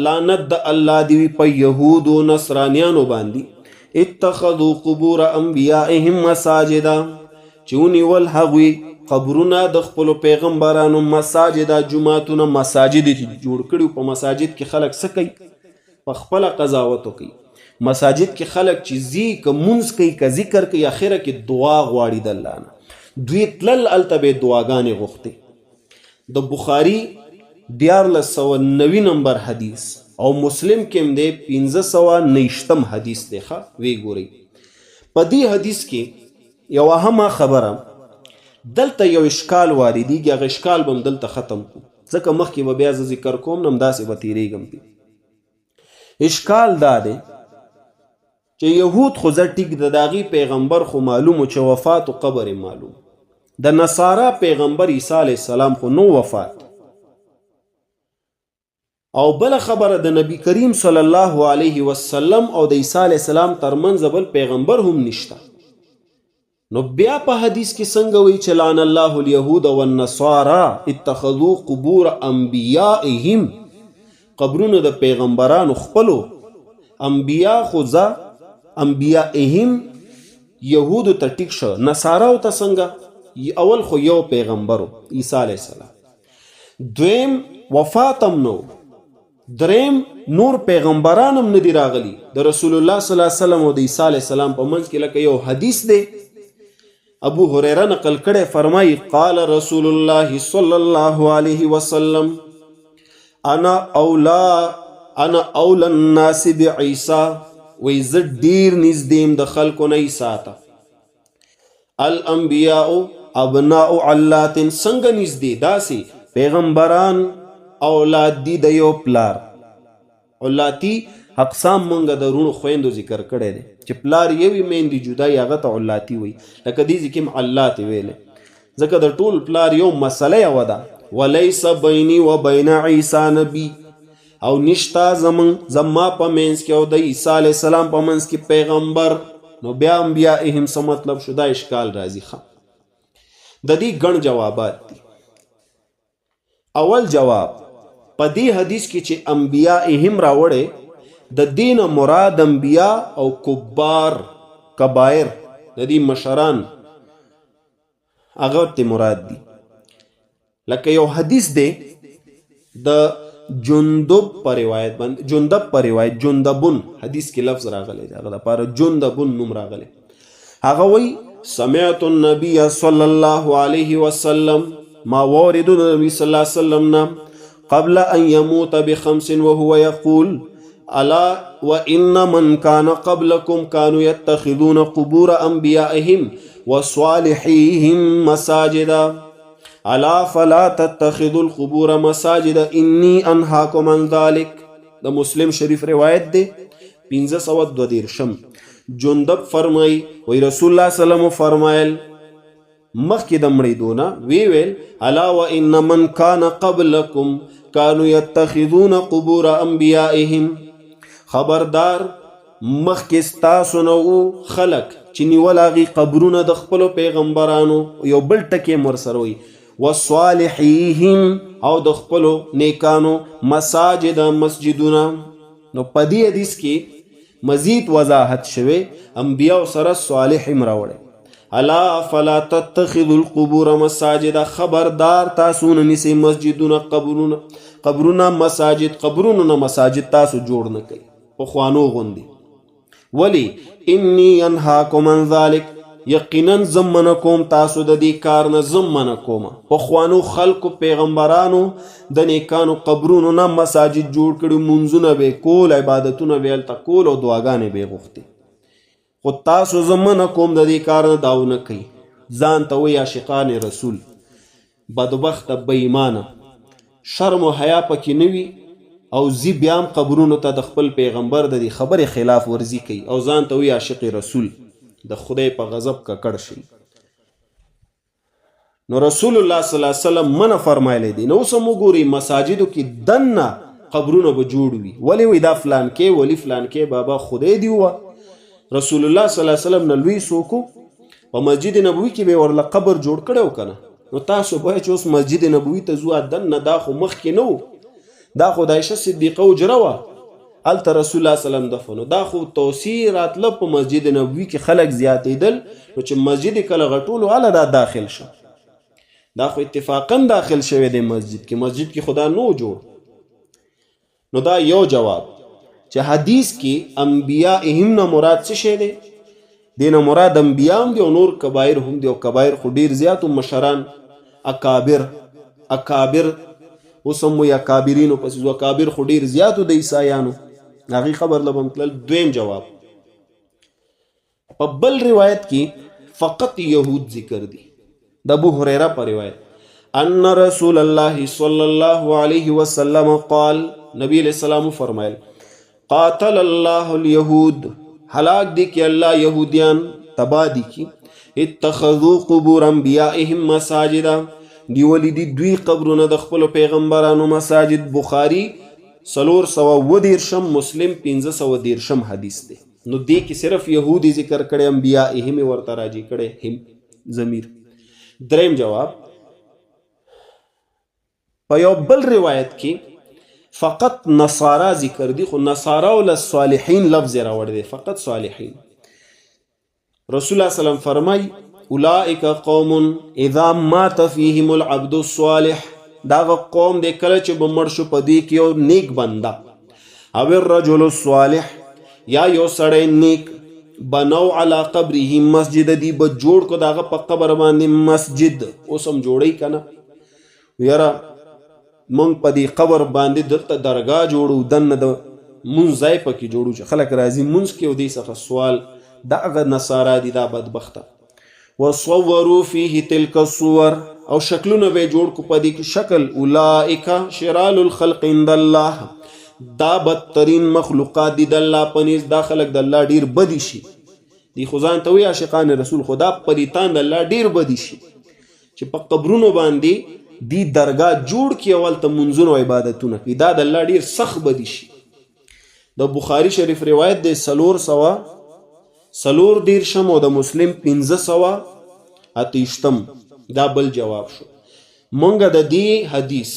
لعنت د الله دی په یهودو نصرانیانو باندې، اتخذوا قبور انبیائهم مساجدا، چې ونیول هغوی قبرونه د خپلو پیغمبرانو مساجدا، جماعتونه، مساجد جوړ کړي. په مساجد کې خلک څه کوي؟ په خپله قضاوت کوي. مساجد کې خلک چې ځي که مونځ کوي که ذکر کوي، اخره کې دعا غواړي د الله نه. دوی تلل هلته به یې دعاګانې غوښتې. د بخاري 1490 نمبر حدیث او مسلم کې هم دی 1529 حدیث دی. وی ګورئ په دې حدیث کې یو اهمه خبره، دلته یو اشکال واردېږي، هغه اشکال به هم دلته ختم کړو، ځکه مخکې به بیا زه ذکر کوم نو همداسې به تېرېږم. اشکال دا دی چې یهود خو زه ټیک د هغې پیغمبر خو معلوم چې وفات و قبر معلوم، د نصارا پیغمبر عیسی علیه السلام خو نو وفات. او بل خبره د نبی کریم صلی الله علیه وسلم او د عیسی علیه السلام ترمنځ بل پیغمبر هم نشته. نو بیا په حدیث کې څنګه وی چې لعن الله اليهود والنصارى اتخذوا قبور انبیائهم، قبرونه د پیغمبرانو خپلو، انبیا خو ځه انبیائهم یهودو ته ټیک شو، نصاراو ته څنګه؟ اول خو یو پیغمبرو عیسی علیه السلام، دویم وفات هم نو، دریم نور پیغمبران هم ندی راغلی. د رسول الله صلی الله علیه وسلم او د عیسی علیه السلام په منځ کې لکه یو حدیث دی، ابو هریره نقل کړي، فرمایي قال رسول الله صلی الله علیه وسلم انا اولا الناس بعیسی، وی زه ډیر نږدې د خلکو نه عیسی ته. الانبیاء ابناء علات، څنګه نږدې؟ داسې پیغمبران اولاد دی د یو پلار. علاتی اقسام مونږ د رونو خويندو ذکر کړی دی چې پلار یوی میندې جدای هغه ته علاتی وي، لکه دې ځکه هم علات ویلې ځکه د ټول پلار یو مسله یو ده، ولیس بیني و بین عیسی نبی، او نشتا زما په منځ کې او د عیسی علیه السلام په منځ کې پیغمبر. نو بیا هم څه مطلب شو؟ دا اشکال راځي. د دې ګڼ جوابات دي. اول جواب، په دې حدیث کې چې انبیا هم راوړې، د دین مراد انبیا او کبار کبایر د دې مشران هغه ته مراد دي. لکه یو حدیث دی د جندب پر روایت باندې، جندب پر روایت، جندبون حدیث کې لفظ راغلی دی، هغه د پاره جندبون نوم راغلی. هغه وی سمعت النبي صلی الله علیه وسلم، ما وارد النبي صلی الله علیه وسلم قبل ان يموت بخمس وهو يقول الا وان من كان قبلكم كانوا يتخذون قبور انبيائهم وصالحيهم مساجدا الا فلا تتخذوا القبور مساجد اني انهاكم عن ذلك. د مسلم شریف روایت دی 1522. جندب فرمای وی رسول الله صلی الله علیه وسلم فرمایل مخکې د مړېدونه وی ویل الا وان من كان قبلكم كانوا يتخذون قبور انبيائهم، خبردار مخکې ستاسو نه خلق چې نیول هغې قبرونه د خپلو پیغمبرانو. یو بل ټکی ورسره وي وصالحیهم، او د خپلو نیکانو مساجد مسجدونه. نو په دې حدیث کې مزید وضاحت شوی انبیاء سره صالح هم راوړی. الا فلا تتخذوا القبور مساجد، خبردار تاسو نه نیسئ مسجدونه قبرونه مساجد، قبرونه نه مساجد تاسو جوړ نه کوئ پخوانو غوندې. ولی انی انهاکم عن ذلک، یقینا زم منع کوم تاسو د دې کار نه، زم منع کوم پخوانو خلقو پیغمبرانو د نیکانو قبرونو نه مساجد جوړ کړي، منځونه به کول، عبادتونه به هلته کول او دعاګانې به غوښتې. خو تاسو زه منع کوم د دې کار نه، دا ونه کوي. ځان ته وایي عاشقان رسول، بدبخته بې ایمانه، شرم و حیا پکې نه وي او زی بیا هم قبرونو ته د خپل پیغمبر د دې خبرې خلاف ورزي کوي او ځان ته وایي عاشق رسول، د خدای په غضب ککړ شي. نو رسول الله صلی الله علیه وسلم منع فرمایلی دی. نو اوس هم وګورئ مساجدو کې دننه قبرونه به جوړ وي. ولې وایي دا فلان کې ولی فلان کې بابا خدای دی وه. رسول الله صلی الله علیه وسلم نه لوی څوک په مسجد نبوي کې به ورله قبر جوړ کړی و که نه. نو تاسو باید چې اوس مسجد نبوي ته ځو دننه، دا خو مخکې نه و، دا خو د عایشه صدیقه حجره وه، هلته رسول الله صلی الله علیه وسلم دفن. دا خو توسیع راتله په مسجد نبوي کې خلک زیاتېدل، نو چې مسجد کله غټولو هله دا داخل شه، دا خو اتفاقا داخل شوی دی مسجد کې، مسجد کې خدا نو جوړ. نو دا یو جواب چې حدیث کې انبیاء هم نه مراد څه شی دی؟ دې نه مراد انبیاء هم دي او نور کبایر هم دي، او کبایر خو ډېر زیات مشران اکابر اوس هم وایي اکابرینو پسې ځو، اکابر خو ډېر زیاتو د عیسایانو، هغې خبر له به متلل. دویم جواب، په بل روایت کې فقط یهود ذکر دي. د ابو هریره په روایت ان رسول الله صلی الله علیه وسلم قال، نبی علیہ السلام فرمایل قاتل الله اليهود، هلاک دی کہ اللہ یہودیان تبا دی کی، اتخذوا قبور انبیائهم مساجدا، نیولی دی دوی قبرونه د خپلو پیغمبرانو مساجد. بخاری 413، مسلم 1513 حدیث دی. نو دی کې صرف یهودی ذکر کړي، انبیائهم ورته راجی کړي هم ضمیر. دریم جواب، په یو بل روایت کې فقط نصارا ذکر دی، خو نصارا ول صالحین لفظ راوړی دی، فقط صالحین. رسول الله صلی الله علیه وسلم فرمای اولئک قوم اذا مات فیهم العبد الصالح، دا قوم دی کله چې به مړ شو په دې کې یو نیک بنده، او الرجل الصالح، یا یو سړی نیک، بنو علی قبره مسجد، دی به جوړ کو داغه په قبر باندې مسجد. اوس هم جوړی کنه، یاره مونږ په دې قبر باندې دلته درګاه جوړو، دننه د مونځ ځای پکې جوړو چې خلک راځي مونځ کې، او دې څخه سوال دا هغه نصارا دي، دا بدبخته. وصوروا فيه تلك الصور، او شکلونه به جوړ کو په دې کې شکل. اولئک شرار الخلق عند الله، دا بدترین مخلوقات دي د الله په نزد، دا خلک د الله ډیر بدی شي. دی خو ځان ته وایي عاشقان رسول، خدا پلیتان د الله ډیر بدی شي چې په قبرونو باندې دی درگاه جوړ کی، اول ته منځونو عبادتونه کوي، دا د الله ډیر سخت بدی شي. د بخاری شریف روایت دی 414 او د مسلم 1528. دا بل جواب شو. مونږ د دې حدیث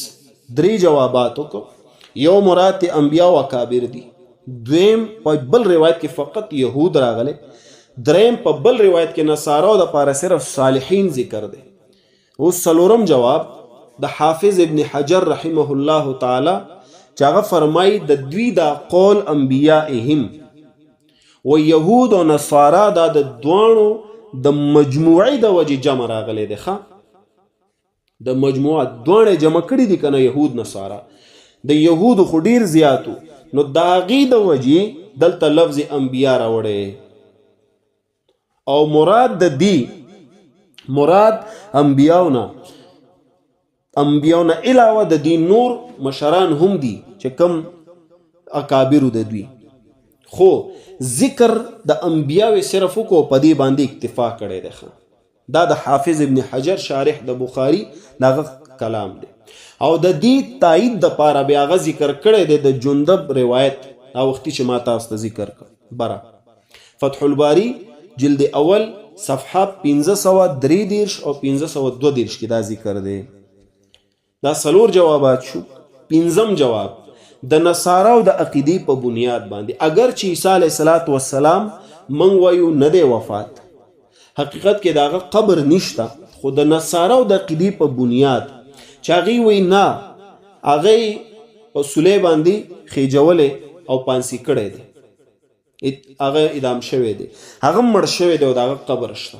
درې جوابات وکړو. یو مراد ته انبیا او اکابر دي، دویم په بل روایت کې فقط یهود راغلی، دریم په بل روایت کې نصاراو دپاره صرف صالحین ذکر دی. اوس څلورم جواب د حافظ ابن حجر رحمه الله تعالی چې هغه فرمایي د دوی دا قول انبیائهم و یهود او نصارا دا د دوانو د مجموعي د وجې جمع راغلی دی. د مجموعه دوانه جمع کړي دي کنه یهود نصارا، د یهودو خو ډیر زیاتو، نو د هغې د وجې دلته لفظ انبیا راوړی او مراد د دی مراد انبیاونه علاوه د دی نور مشران هم دي چې کم اکابرو د دوی، خو ذکر د انبیاوی صرف کو په دې باندې اکتفا کړی دی. دا د حافظ ابن حجر شارح د بخاری دغه کلام دی او د دې تایید د پاره بیا هغه ذکر کړی دی د جندب روایت او وختي چې ما تاسو ته ذکر کړ. برا فتح الباری جلد اول صفحه 1533 او 1532 کې دا ذکر دی. دا څلور جوابات شو. پنځم جواب د نصارا او د عقیدې په بنیاد باندې، اگر چې عیسی علیه السلام منګ وایو نه دی وفات، حقیقت کې داغه قبر نشته، خو د نصارا او د عقیدې په بنیاد چې هغې وایي نه هغه په سولې باندې خېجولې او پانسي کړی دی، هغه اعدام شوی دی، هغه مړ شوی دی او داغه قبر شته.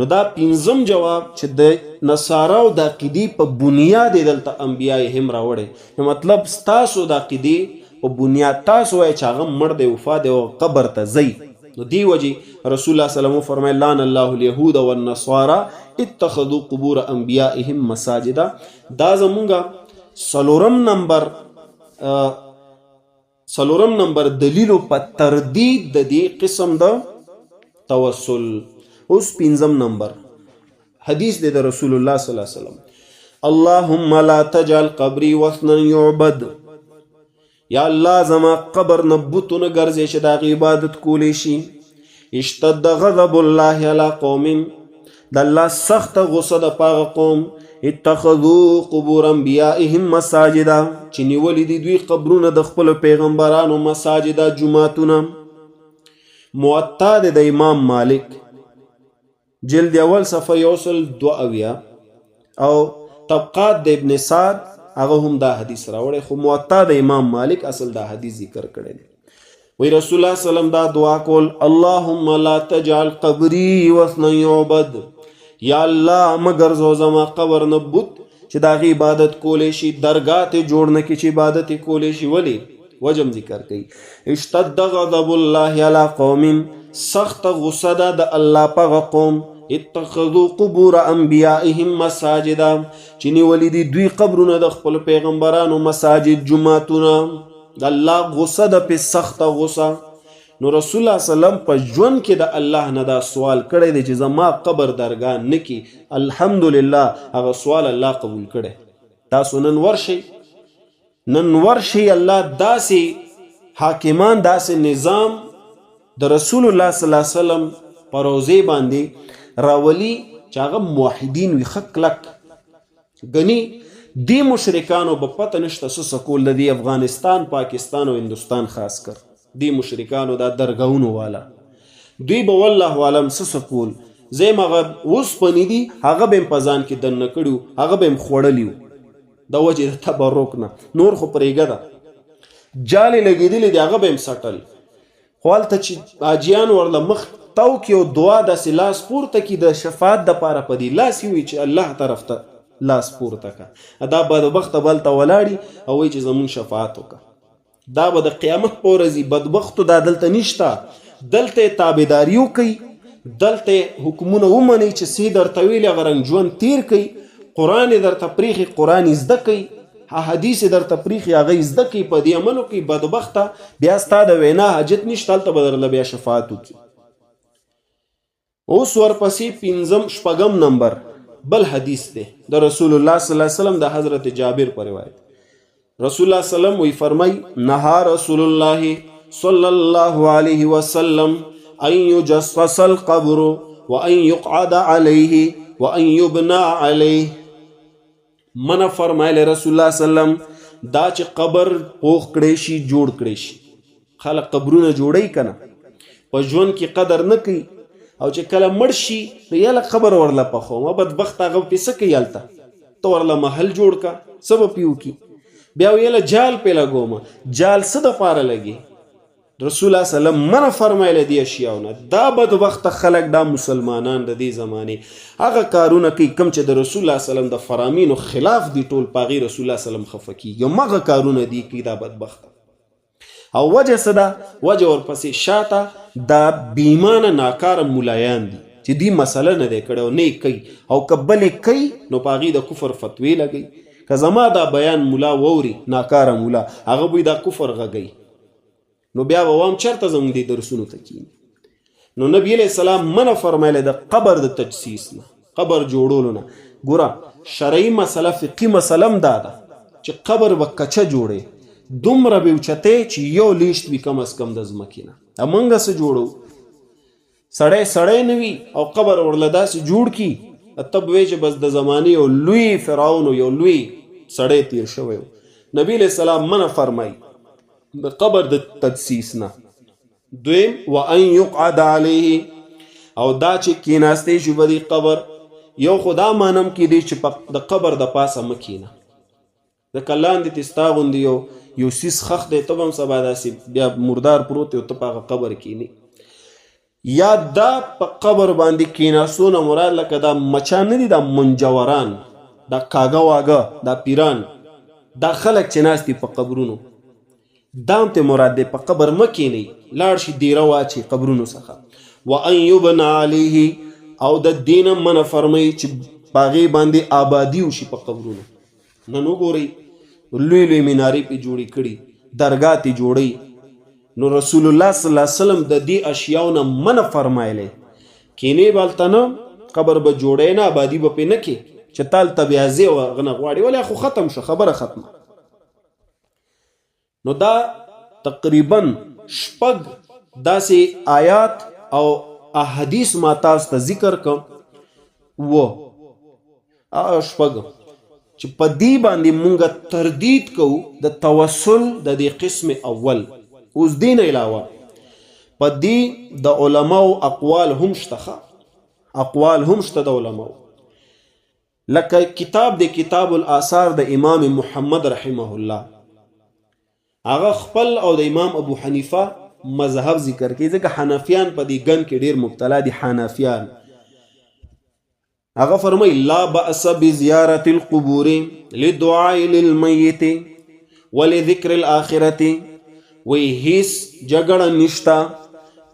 نو دا پنځم جواب چې د نصارا او د عقیدې په بنیاد دلته انبیاء هم راوړی، نو مطلب ستاسو د عقیدې په بنیاد تاسو وایئ چې هغه مړ دی وفات دی او قبر ته ځئ. نو دی وجې رسول الله صلی الله علیه وسلم فرمایي لعن الله اليهود والنصارى اتخذوا قبور انبیائهم مساجدا. دا زمونږ څلورم نمبر دلیلو په تردید د دې قسم د توسل. اوس پنځم نمبر حدیث دی د رسول الله صلی الله علیه وسلم، اللهم لا تجعل قبري وثنا يعبد. یا الله زما قبر نه بتونه ګرځې چې د هغې عبادت کولی شي. اشتد غضب الله علی قوم، د الله سخته غصه د پاغه قوم اتخذوا قبور انبیائهم مساجدا، چې نیولي دي دوی قبرونه د خپلو پیغمبرانو مساجدا جوماتونه. موطا دی د امام مالک جلد اول صفحه 172 او طبقات د ابن سعد هغه هم دا حدیث راوړی، خو موطا د امام مالک اصل دا حدیث ذکر کړی دی. وی رسول الله صلی الله علیه وسلم دا دعا کول، اللهم لا تجعل قبري وثنا يعبد، یا الله مگر زو زما قبر نه بت چې د هغې عبادت کولی شي، درګاه ته جوړ نه کړي چې عبادت یې کولی شي. ولې وجم ذکر کوي، اشتد غضب الله علی قوم، سخت غصه ده د الله په قوم اتخذوا قبور انبیائهم مساجدا، چې نیولي دي دوی قبرونه د خپل پیغمبرانو مساجد جوماتونه. د الله غصه ده په سخته غصه. نو رسول الله صلی الله علیه وسلم په ژوند کې د الله نه دا سوال کړی دی چې زما قبر درګاه نه کی. الحمدلله هغه سوال الله قبول کړی. تاسو نن ورشي الله داسې حاکمان داسې نظام د رسول الله صلی الله علیه وسلم په روضې باندې راولي چې هغه موحدین وي ښه کلک. ګني دی مشرکانو به پته نشته څه کول، د دې افغانستان پاکستان او هندوستان خاص کر دی مشرکانو دا درګاونو والا دوی به والله عالم څه کول. زیم هغه اوسپنې دي هغه به یې په ځان کې دننه کړي، هغه به یې خوړلي وو د وجې د تبرک نه. نور خو پرېږده ده جالې لګېدلې دي هغه به یې سټل، خو هلته چې حاجیان ورله مخ تو کې او دعا داسې لاس پورته کړي د شفاعت دپاره په دې لاس یې وي چې الله طرف ته لاس پورته کړه، دا بدبخته به هلته ولاړي او وایي چې زمونږ شفاعت وکړه. دا به د قیامت په ورځ بدبختو دا دلته نشته، دلته یې تابعداري وکړئ، دلته یې حکمونه ومنئ چې څه درته ویلي هغه رنګ ژوند تیر کړئ. قرآن یې درته پرېښي قرآن یې زده کړئ، حدیث یې درته پرېښي هغه یې زده کړئ، په دې عمل وکړئ. بدبخته بیا ستا د وینا حاجت نشته، هلته به درله بیا شفاعت وکړي. اوس ورپسې شپږم نمبر بل حدیث دی د رسول الله صلی الله علیه وسلم د حضرت جابر پر روایت. رسول الله صلی الله علیه وسلم وی فرمای نهى رسول الله صلی الله علیه وسلم ان يجصص القبر وان يقعد عليه وان يبنى عليه. منع فرمایلی رسول الله سلم دا چې قبر پوخ کړی شي جوړ کړی شي. خلک قبرونه جوړوي که نه، په ژوند کې قدر نه کوي، او چې کله مړ شي نو یاله قبر ورله پخومه. بدبخت هغه پې څه کوي هلته؟ ته ورله محل جوړ که، څه به پې وکړي؟ بیا ویله جال پې لګومه. جال څه دپاره لګي؟ رسول الله سلم منع فرمایله دې اشیاونه. دا بدبخته خلک، دا مسلمانان د دې زمانې هغه کارونه کوي کوم چې د رسول الله سلم د فرامینو خلاف دي، ټول په هغې رسول الله سلم خفه کېږي. همغه کارونه دي کوي دا بدبخته. او وجه څه ده؟ وجه ورپسې شاته دا بیمانه ناکاره ملایان دي چې دې مسله نه دی کړی او نه یې کوي، او که بلې کوي نو په هغې د کفر فتوې لګوي. که زما دا بیان ملا ووري، ناکاره ملا، هغه به دا کفر غږوي، نو بیا به وام چېرته زموږ دې درسونو ته کښېني. نو نبي علیه السلام منع فرمایلی د قبر د تجسیس نه، قبر جوړولو نه. ګوره شرعي مسله، فقهي مسله هم دا ده چې قبر به کچه جوړې، دومره به اوچتې چې یو لیشت وي کم از کم د ځمکې نه. موږ څه جوړو؟ سړی نه وي او قبر ورله داسې جوړ کي، ته به وایې چې بس د زمانې یو لوی فرعون و، یو لوی سړی تیر شوی و. نبي علیه السلام منع فرمایي د قبر د تجسیس نه. دویم وان یقعد علیه، او دا چې کیناستی شي په دې قبر، یو خو دا مانم کیدی چې د قبر د پاسه مه کینه. ځکه لاندې تې ستا غوندې یو سیس خښ دی، ته به هم سبا داسې بیا مردار پروت دی او ته په هغه قبر کینې. یا دا په قبر باندې کیناستو نه مراد لکه دا مچان نه دي، دا منجوران، دا کاږه واږه، دا پیران، دا خلک چې ناست دي په قبرونو، دا هم ته مراد دی. په قبر مه کینئ، لاړ شي دیره واچي قبرونو څخه. وان یبنى علیه، او د دین منع فرمایي چې په هغې باندې آبادي وشي په قبرونو. نن وګورئ لوی لوی منارې پې جوړې کړي، درګاه تې جوړوي. نو رسول الله صلی الله علیه وسلم د دې اشیاو نه منع فرمایلی. کینې به هلته نه، قبر به جوړی نه، آبادي به پې نه کې چې تا هلته بیا ځې او هغه نه غواړې، ولې خو ختم شو، خبره ختمه. نو دا تقریبا شپږ داسې آیات او احادیث ما تاسو ته ذکر کوم، شپږ چې په دې باندې مونږ تردید کوو د توسل د دې قسم اول. اوس دې نه علاوه په دې د علماو اقوال هم شته، اقوال هم شته د علماو. لکه کتاب د کتاب الاثار د امام محمد رحمه الله، هغه خپل او د امام ابو حنیفه مذهب ذکر کوي، ځکه حنفیان په دې ګن کې ډیر مبتلا دي. حنفیان هغه فرمایي لا بأس بزیارة القبور للدعاء للمیت ولذکر الآخرة، وی هیڅ جګړه نشته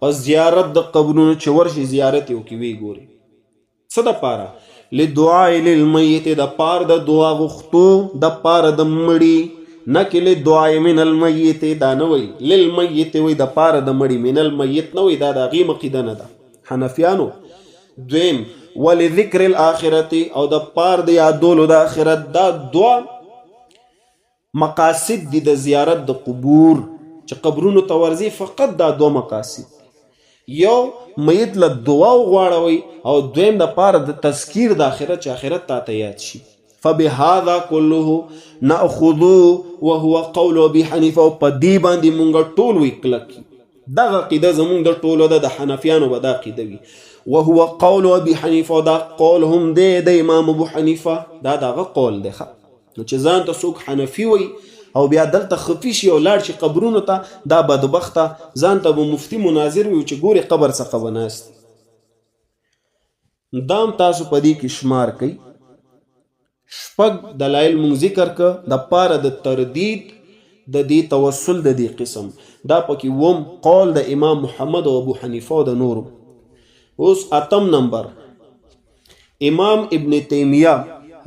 په زیارت د قبرونو چې ورشي زیارت یې وکړي. وی ګوري څه دپاره؟ للدعاء للمیت، د پاره د دعا غوښتو، د پاره د مړي، نه کې للدعاء من المیت، دا نه وی للمیت، وی د پاره د مړي، من المیت نه وی، دا د هغې عقیده نه ده حنفیانو. دویم ولذکر الآخرة، او د پاره د یادولو د آخرت. دا دعا مقاصد دي د زیارت د قبور چې قبرونو ته ورځي، فقط دا دو مقاصد، یو میت له دعا وغواړوئ، او دویم د پاره د تذکیر د آخرت چې آخرت تا ته یاد شي. فبهذا كله ناخذ وهو قول ابي حنيفه، او په دې باندې مونږ ټول وی کلک دغه عقیده زمونږ د ټولو د حنفیانو به دا عقیده وي. وهو قول ابي حنيفه، دا قول هم دی د امام ابو حنیفه، دا دغه قول دی. نو چې ځان ته څوک حنفي وي او بیا دلته خفي شي او لاړ شي قبرونو ته، دا بدبخته ځان ته به مفتي مناظر وي چې ګوري قبر څخه به ناست. دا هم تاسو په دې کې شمار کوئ. شپږ دلایل مونږ ذکر که د پاره د تردید د دې توسل د دې قسم. دا پکې وم قول د امام محمد او ابو حنیفه او د نورو. اوس اتم نمبر امام ابن تیمیه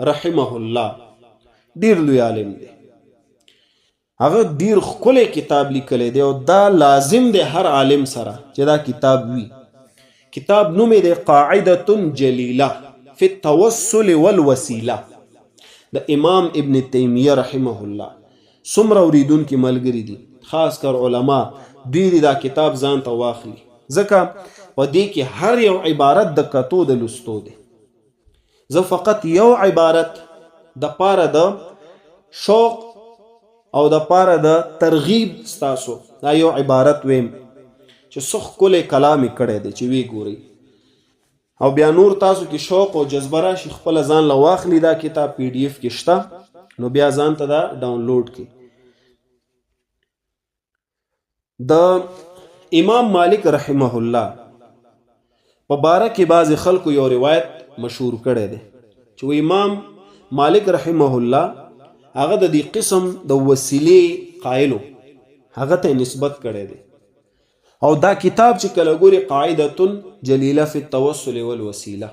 رحمه الله، ډیر لوی عالم دی، هغه ډیر ښکلی کتاب لیکلی دی او دا لازم دی هر عالم سره چې دا کتاب وي. کتاب نوم یې دی قاعدة جلیله فی التوسل والوسیله، د امام ابن تیمیه رحمه الله. څومره اوریدونکي ملګري دي، خاص کر علما، دوی دا کتاب ځان ته واخلي، ځکه په دې کې هر یو عبارت د کتو د لستو دی. زه فقط یو عبارت د پاره د شوق او د پاره د ترغیب ستاسو دا یو عبارت ویم چې څه ښکلی کلام یې کړی دی چې وی ګورئ او بیا نور تاسو کې شوق او جذبه راشي خپله ځان له واخلي دا کتاب پی ډي اف کې شته نو بیا ځان ته دا ډاونلوډ کړي. د امام مالک رحمه الله په باره کې بعضې خلکو یو روایت مشهور کړی دی چې امام مالک رحمه الله هغه د دې قسم د وسیلې قایلو هغه ته نسبت کړی دی او دا کتاب چې کله ګوري قاعدة جلیله فی التوسل والوسیله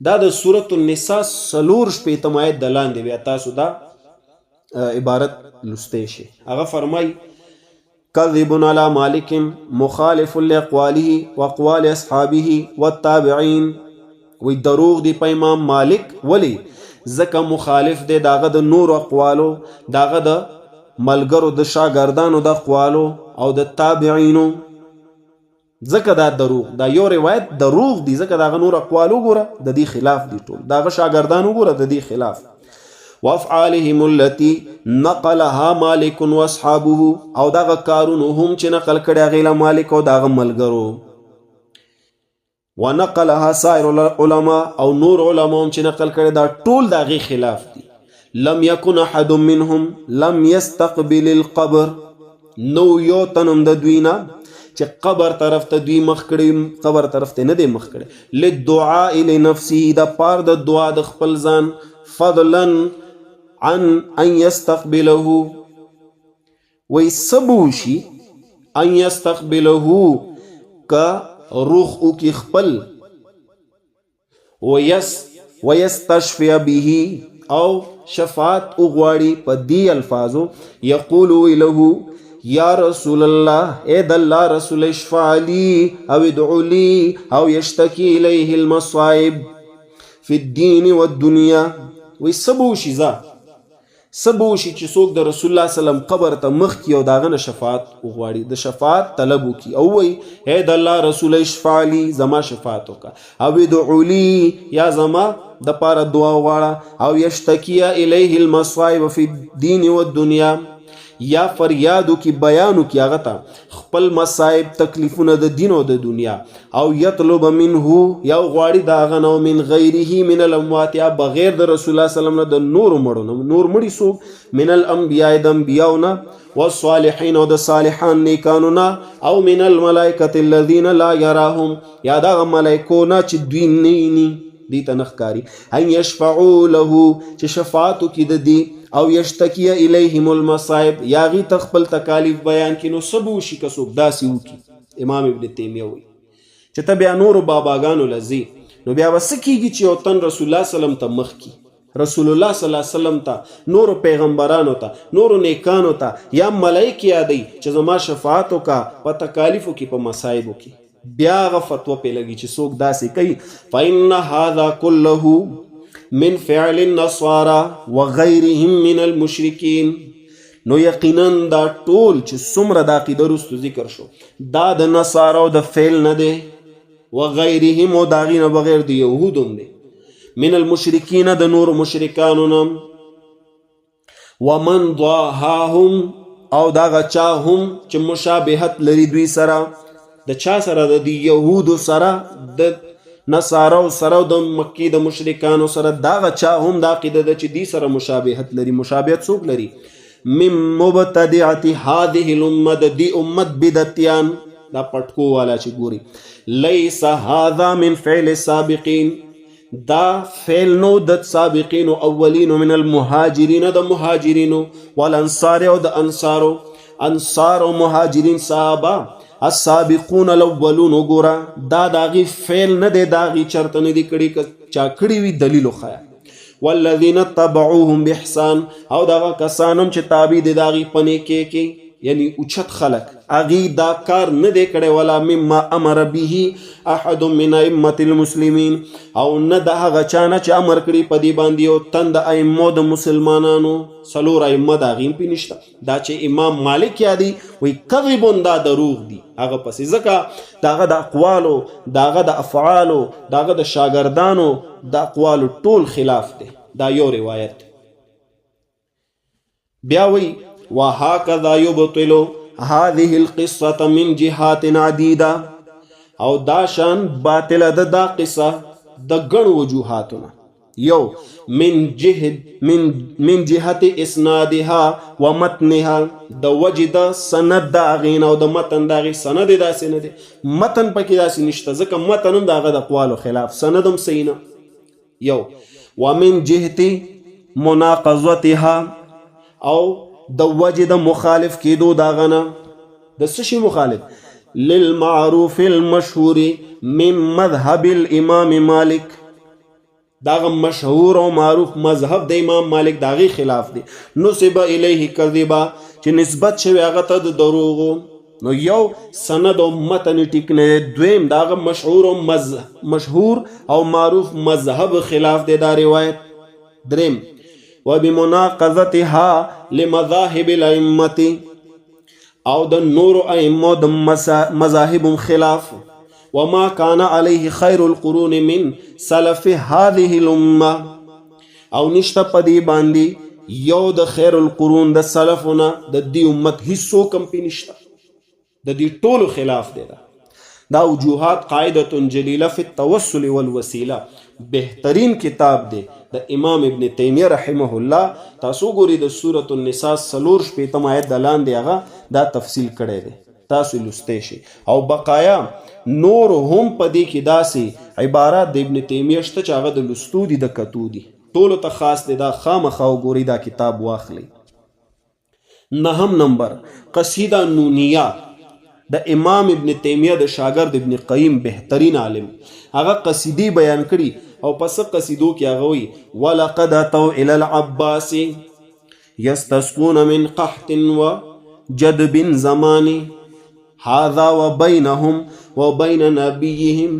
دا د سورة النساء 4 شپیتم آیت د لاندې بیا تاسو دا عبارت لستی شي. هغه فرمای کذب علی مالک مخالف لاقواله واقوال اصحابه والتابعین وی دروغ دی په امام مالک ولی ځکه مخالف دی داغه د نور اقوالو داغه د ملګرو د شاګردانو د اقوالو او د تابعینو ځکه دا دروغ دا یو روایت دروغ دی ځکه داغه نور اقوالو ګوره د دې خلاف دی ټول داغه شاګردانو ګوره د دې خلاف وافعالهم التي نقلها مالك واصحابه او داغه کارونو هم چې نقل کړي غیله مالک او داغه ملګرو ونقلها سائر العلماء او نور علماء چې نقل کړي دا ټول داغه خلاف دي. لم يكن احد منهم لم يستقبل القبر نو یو تنم د دوینا چې قبر طرف ته دوی مخ کړي قبر طرف ته نه دی مخ کړي للدعاء لنفسه دا پار د دعا د خپل ځان فضلا عن ان يستقبله ويسبوشي ان يستقبله کا روح او کی خپل ويستشفي به او شفاعت اغواړي په دی الفاظو یقول له یا رسول الله اے د الله رسول اشفع لي او ادعو لي او يشتكي اليه المصائب في الدين والدنيا ويسبوشي ذا سبوشي چې څوک د رسول الله سلام قبر ته مخ کی او داغه شفاعت وغواړي د شفاعت طلب وکي او وی اے د الله رسول اشفع لي زما شفاعت وکا او ادعو لي یا زما د پاره دعا وغواړه او یشتکی الیه المصائب فی الدین والدنیا یا فریادو کی بیانو کی هغه ته خپل مصائب تکلیفونه د دین او د دنیا او یطلب منه یا غواړي دا غنو من غیره من الاموات یا بغیر د رسول الله صلی الله علیه وسلم د نور مړو نور مړي سو من الانبیاء د انبیاءونه والصالحین او د صالحان نیکانونه او من الملائکه الذین لا یراهم یا دا ملائکونه چې دوی نه دی تنخکاری ان یشفعوا له چې شفاعت کی د دی او یشتکی الیهم المصائب یا غی تخپل تکالیف بیان کی نو سبو شي کسوب داسی وکي. امام ابن تیمیه وی چې ته بیا نور باباګانو لذي نو بیا وسکیږي چې او تن رسول الله سلام ته مخ کی رسول الله صلی الله علیه وسلم ته نور پیغمبرانو ته نور نیکانو ته یا ملائکه یادی چې زما شفاعت وکا په تکالیفو کې په مصائبو کې بیا غ فتوا په لګي چې څوک داسې کوي فإن هذا كله من فعل النصارى وغيرهم من المشركين نو یقینا دا ټول چې څومره د عقیده رستو ذکر شو دا د نصارو د فعل نه دی وغيرهم او دا غینه بغیر د يهودم دی من المشرکین د نور مشرکانو نم ومن ضاهاهم او دا غچا هم چې مشابهت لري دوی سره د چا سره د يهودو سره د نصارو سره د مکی د مشرکانو سره دا غچا هم دا عقیده ده چې دی سره مشابهت لري مشابهت څوک لري من مبتدعه هذه الامه د دی امت بدعتيان دا پټکو والا چې ګوري ليس هذا من فعل السابقين دا فعل نو د سابقین او اولین من المهاجرین د مهاجرین والانصار او د انصارو انصار او مهاجرین صحابه السابقون الاولون وګورا دا داغي فعل نه دی داغي چرته نه دی کړي چا کړي وی دلیل خیا والذین تبعوهم باحسان او دا کسانم چې تابع دي داغي پنه کې یعنی اوچت خلق اغي دا کار نه دی کړي ولا مما امر به احد من ائمه المسلمین او نه دا هغه چانه چې امر کړي په دی باندې او تند ائمه د مسلمانانو سلور ائمه دا غیم پینشته دا چې امام مالک یادي وی کذبون دا دروغ دی هغه پسې ځکه داغه د اقوالو داغه د افعالو داغه د شاګردانو د اقوالو ټول خلاف دی دا یو روایت. بیا وی وهكذا يبطل هذه القصة من جهات عديدة، او دا شان باطله ده دا قصه د ګڼ وجوهاتونه. یو من جهت اسنادها و متنها، د وجد سند دا غین او د متن دا غی. سند داسې نه دی، متن پکې داسې نشته، ځکه متن هم د هغه د اقوالو خلاف، سند هم صحیح نه. یو ومن جهت مناقضتها، او د وجد مخالف کېدو دا غنه. د څه شي مخالف؟ للمعروف المشهور من مذهب الامام مالک، داغه مشهور او معروف مذهب د امام مالک داغي خلاف دی. نسب الیه کذبا، چې نسبت شوی هغه ته د دروغو. نو یو سند او متن ټیک نه. دویم داغه مشهور او معروف مذهب خلاف دی دا روایت. دریم وبمناقضتها لمذاهب الائمه، او د نور ائمه د مذاهب خلاف. وما كان عليه خير القرون من سلف هذه الامه، او نشته پدی باندې یو د خیر القرون د سلفونه د دی امت هیڅ کم پی نشته، د دې ټولو خلاف دی. دا وجوهات قاعده جلیله فی التوسل والوسیله، بهترین کتاب دی د امام ابن تیمیه رحمه الله. تاسو ګورئ د سورة النساء 4 آیت د لاندې هغه دا تفصیل کړی دی، تاسو لوستی شئ. او بقایا نور هم پدې کې داسې عبارات د ابن تیمیه شته چې هغه د لوستو دي، د کتو دي، ټولو ته خاص دی. دا خامخا وګورئ، دا کتاب واخلئ. 9 نمبر قصیده نونیه د امام ابن تیمیه د شاګرد ابن قیم، بهترین عالم. هغه قصیدی بیان کړي او پس قصیدو کې هغه وی ولقد اتوا الى العباس يستسقون من قحط وجدب زمان، هذا وبينهم وبين نبيهم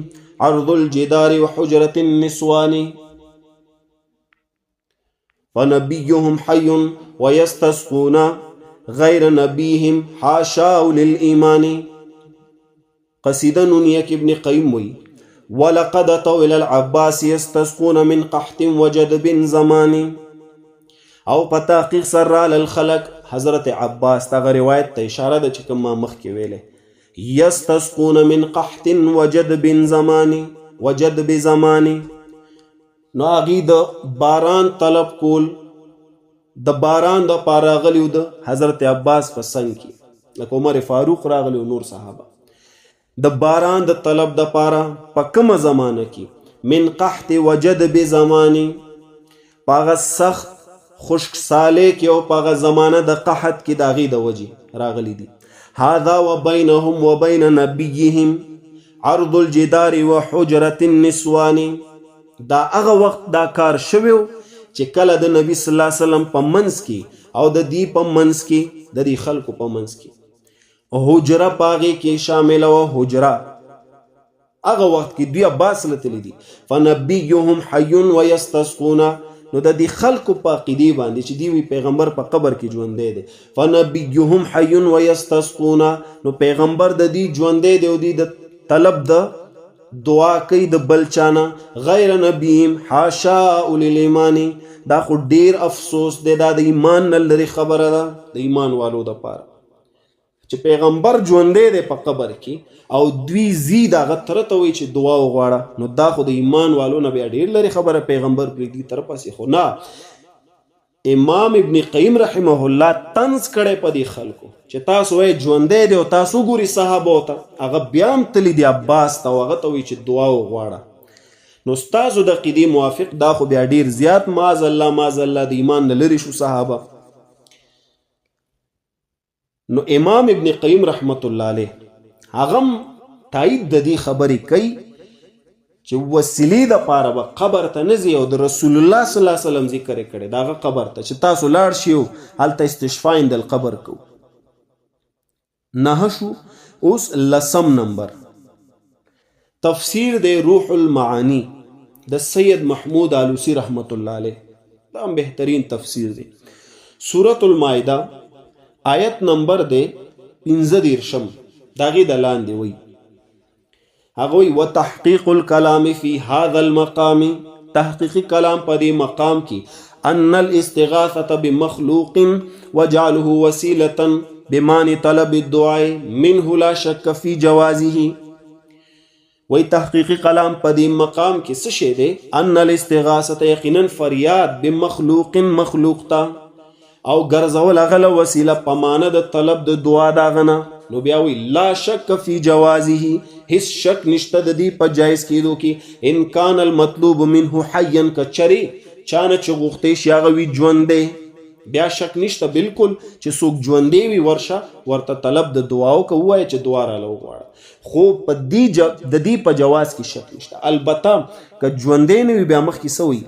عرض الجدار وحجرة النسوان، فنبيهم حي ويستسقون غير نبيهم حاشا للإيمان. قصیده نونیه کې ابن قیم وی ولقد اتوا الى العباس يستسقون من قحط وجدب زمان، او په تحقیق سره للخلق حضرت عباس ته روایت ته اشاره ده چې کوم ما مخکې ویلې. یستسقون من قحط وجدب زمان، وجدب زمان، نو هغې د باران طلب کول، د باران د پاره راغلیو د حضرت عباس په څنګ کې، لکه عمر فاروق راغلی او نور صحابه. د باران د طلب د پاره په کومه زمانه کې؟ من قحط وجدب زمانی، پاغه سخت خشک ساله کې او پاغه زمانه د قحط کې داغي د وجې راغلی دي. هذا وبينهم وبين نبيهم عرض الجدار وحجرة النسوان، دا هغه وخت دا کار شویو چې کله د نبی صلی الله علیه وسلم په منځ کې او د دې په منځ کې، د دې خلکو په منځ کې حجره پاغې کې شامل او حجره هغه وخت کې دوی عباس لتلی دي. فنبيهم حي ويستسقون، نو د دې خلکو په عقیدې باندې چې دی پیغمبر په قبر کې ژوندی دی. فنبيهم حي ويستسقون، نو پیغمبر د دې ژوندی دی او د طلب د دعا کوي د بل چانه. غیر نبیهم حاشا للایمان، دا خو ډیر افسوس دی، دا د ایمان نه لري خبره ده د ایمان والو د پاره چې پیغمبر ژوندی دی په قبر کې او دوی زی دغه تر ته وایي چې دعا وغواړه، نو دا خو د ایمان والو نه بیا ډیر لري خبره، پیغمبر پرېږدي تر پسې. خو نه، امام ابن قیم رحمه الله طنز کړی په دې خلکو چې تاسو وایي ژوندی دی او تاسو ګوري صحابو ته، هغه بیا هم تللی دی عباس ته او هغه ته وایي چې دعا وغواړه. نو ستاسو د عقیدې موافق دا خو بیا ډیر زیات معاذ الله معاذ الله د ایمان نه لرې شو صحابه. نو امام ابن قیم رحمت الله علیه هغه تایید د دې خبرې کوي چې وسیلې د پاره به قبر ته نه ځي او د رسول الله صلی الله علیه وسلم ذکر یې کړی د هغه قبر ته چې تاسو لاړ شئ او هلته استشفا عند القبر کوو. 9 شو. اوس 10 نمبر تفسیر د روح المعانی د سید محمود آلوسی رحمت الله علیه، دا بهترین تفسیر دی. سورة المائده آیت نمبر دی 15 داغی د لاندې وی هغه وی وتحقیق الکلام فی هذا المقام تحقیقی کلام په دې مقام کې ان الاستغاثة بمخلوق وجعله وسيلة بمعنى طلب الدعاء منه لا شك في جوازه. وی تحقیقی کلام په دې مقام کې څه شی دی؟ ان الاستغاثة یقینا فریاد بمخلوق مخلوق ته او ګرځول هغه وسیله په معنی د طلب د دعا داغه نه. نو بیا وی لا شک فی جوازه، هیڅ شک نشته د دې په جایز کېدو کې. ان کان المطلوب منه حیا کچری چانه چې غوښتې شي هغه وي ژوندی، بیا شک نشته بالکل چې څوک ژوندی وي ورشه ورته طلب د دعا وکړه، ووایه چې دعا راله وغواړه. خو په د دې په جواز کې شک نشته. البته که ژوندی نه وي بیا مخکې څه وي؟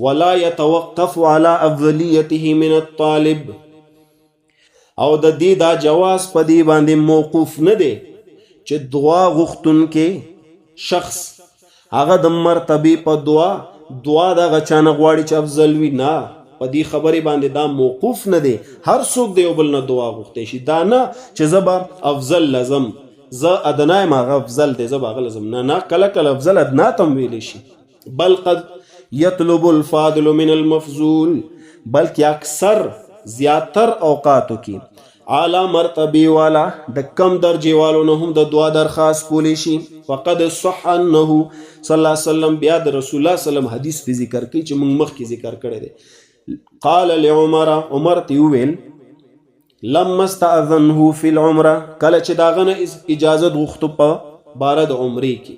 ولا يتوقف على افضلیته من الطالب، او د دې دا جواز په دې باندې موقوف نه دی چې دعا غوښتونکی شخص هغه د مرتبې په دعا دغه چانه غواړي چې افضل وي، نه، په دې خبرې باندې دا موقوف نه دی. هر څوک د یو بل نه دعا غوښتی شي، دا نه چې زه به افضل لزم، زه ادنا یم هغه افضل دی زه به هغه لزم، نه، کله کله افضل ادنا ته هم ویلی شي. بل قد یطلب الفاضل من المفضول، بلکې اکثر زیاتر اوقاتو کې اعلی مرتبه والا د کم درجه والو نه هم د دعا درخواست کولی شي. فقد صح انه صلی الله علیه وسلم، بیا د رسول الله صلی الله علیه وسلم حدیث په ذکر کوي چې موږ مخکې ذکر کړی دی. قال لعمر، عمر ته وویل لما استاذنه فی العمره، کله چې داغه نه اجازه غوښتو په باره د عمرې کې،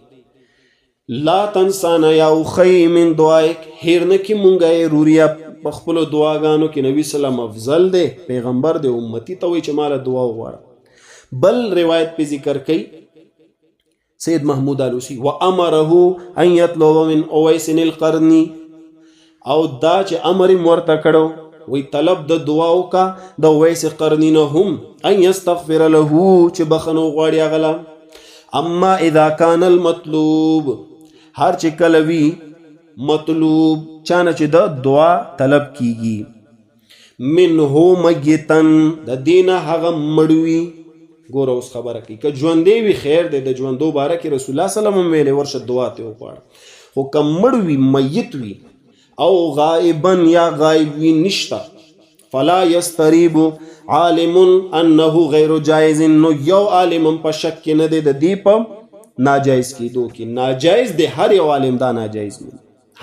لا تنسانا یا اخی من دعائک، هیر نه کې مونږه روریا په خپلو دعاګانو کې نبی سلام افضل دی، پیغمبر دی، امتی ته وایي چې ماله دعا وغواړه. بل روایت په ذکر کوي سید محمود آلوسی وامره ان یطلب من اویس القرنی، او دا چې امر یې ورته کړو وی طلب د دعا وکړه د اویس قرنی نه هم ان یستغفر له چې بخنو غواړي هغه له. اما اذا کان المطلوب، هر چې کله وي مطلوب چانه چې د دعا طلب کیږي، منه میتن د دینه هغه مړوي. ګوره اوس خبره کوي که ژوندی وي خیر دی، د ژوندو باره کې رسول الله صلی الله علیه وسلم ویلې ورشه دعا ته وغواړه. خو که مړ وي میت وي او غائبا یا غایب وي نشته، فلا یستریب عالم انه غیر جایز، نو یو عالم هم په شک کې نه دی د دې په ناجایز کېدو کې. ناجایز دی، هر یو عالم دا ناجایز دی،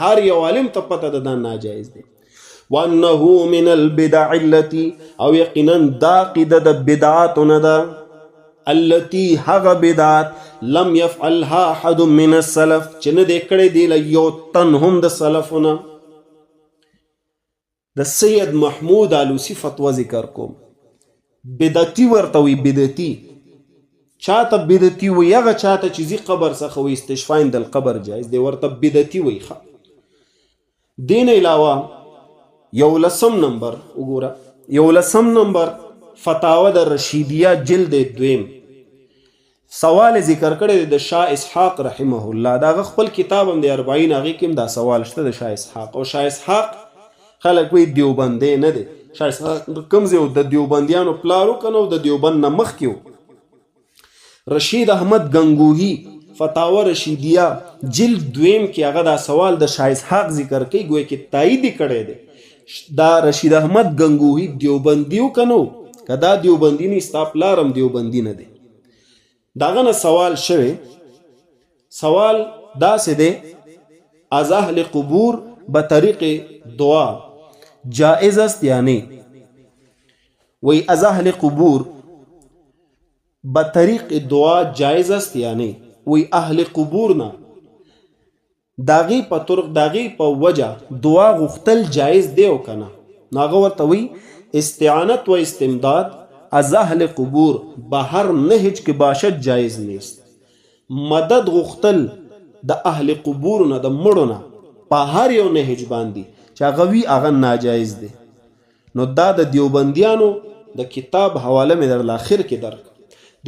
هر یو عالم ته پته ده دا ناجایز دی. وانه من البدع التي، او یقینا دا عقیده د بدعاتو نه ده، التي هغه بدعات لم يفعلها احد من السلف چې نه دی کړی دی له یو تن هم د سلفونه. د سید محمود آلوسی فتوا ذکر کوم، بدعتي ورته وي، بدعتي چاته بدعتي وي هغه چاته چې زی قبر څخه وي استشفاء عند القبر جایز دی، ورته بدعتي وي. دین علاوه 11 نمبر وګوره، 11 نمبر فتاوا د رشیدیه جلد 2 سوال ذکر کړی د شاه اسحاق رحمه الله، دا خپل کتاب هم د 40 هغه کې دا سوال شته د شاه اسحاق. او شاه اسحاق خلک وی دیوبندی نه دی، شاه اسحاق کوم ځای د دیوبندیانو پلارو کنو، د دیوبند نه مخکې رشید احمد گنگوهی فتاوا رشیدیه جلد 2 کې هغه دا سوال د شاه اسحاق ذکر کوي، ګویا کې تایید کړی دی. دا رشید احمد گنگوهی دیوبندیو کنو، کدا دیوبندی نه ستا پلارم دیوبندی نه دی. داغه نه سوال شوی، سوال داسې دی از اهل قبور به طریق دعا جائز است یا نه؟ وی از اهل قبور به طریق دعا جائز است یا نه؟ وی اهل قبور نه داغي په طرق داغي په وجه دعا غختل جایز دی او کنه. ناغه ورته وی استعانت و استمداد از اهل قبور به هر نهج کې باشد جایز نیست. مدد غختل د اهل قبور نه د مړو نه په هر یو نهج باندې چې هغه وی هغه ناجایز دی. نو دا د دیوبندیانو د کتاب حواله مې در اخر کې درک،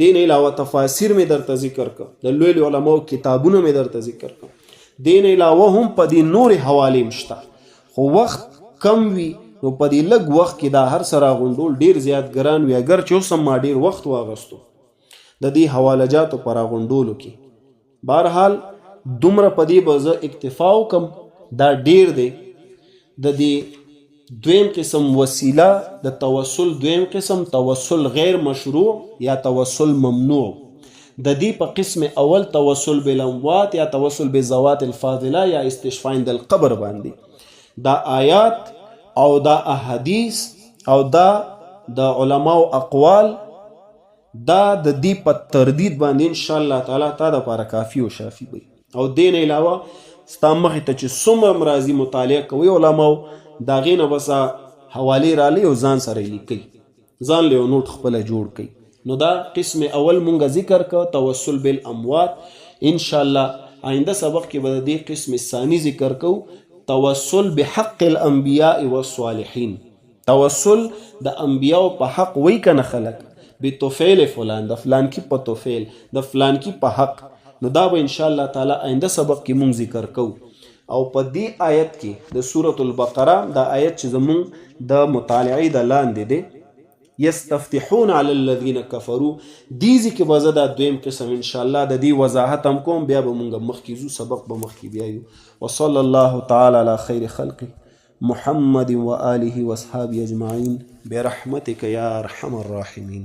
دین علاوه تفاسیر مې درته ذکر کړ، د لوی علماء کتابونه مې درته ذکر کړ، دین علاوه هم په دې نور حواله مشته. خو وخت کم وی نو په دې لږ وخت کې دا هر سره غونډول ډیر زیات ګران وي، اگر چې اوس ما ډیر وخت واغستو د دې حواله جاتو پر غونډولو کې. بهرحال دومره په دې به زه اکتفا وکم، دا ډیر دی. د دې دویم قسم وسیله د توسل دویم قسم توسل غیر مشروع یا توسل ممنوع. د دې په قسم اول توسل بالاموات یا توسل بزوات الفاضله یا استشفاء عند القبر باندې دا آیات او دا احادیث او دا د علماء اقوال دا د دې په تردید باندې ان شاء الله تعالی تا د لپاره کافی او شافی وي. او دین علاوه ستا مخې ته چې څومره مرازي مطالعه کوي علماء د هغې نه بس حوالې رالی او ځان سره یې لیکئ، ځان له یو نوټ خپله جوړ کړئ. نو دا قسم اول مونږه ذکر کو توسل بالاموات. ان شاء الله آینده سبق کې به د دې قسم ثانی ذکر کو توسل بحق الانبیاء والصالحین. توسل د انبیاء په حق وی کنه خلق بتوفیل فلان د فلان کی په توفیل د فلان کی په حق. نو دا به ان شاء الله تعالی آینده سبق کې مونږ ذکر کو. او په دې آیت کې د سورة البقره دا آیت چې زمونږ د مطالعې د لاندې دی یستفتحون علی الذین کفروا دیزی کې به زه دا دویم قسم ان شاء الله د دې وضاحت هم کوم، بیا به مونږ مخکې ځو سبق به مخکې بیا یو. وصلی الله تعالی علی خیر خلقه محمد و آله و اصحابه اجمعین برحمتک یا ارحم الراحمین.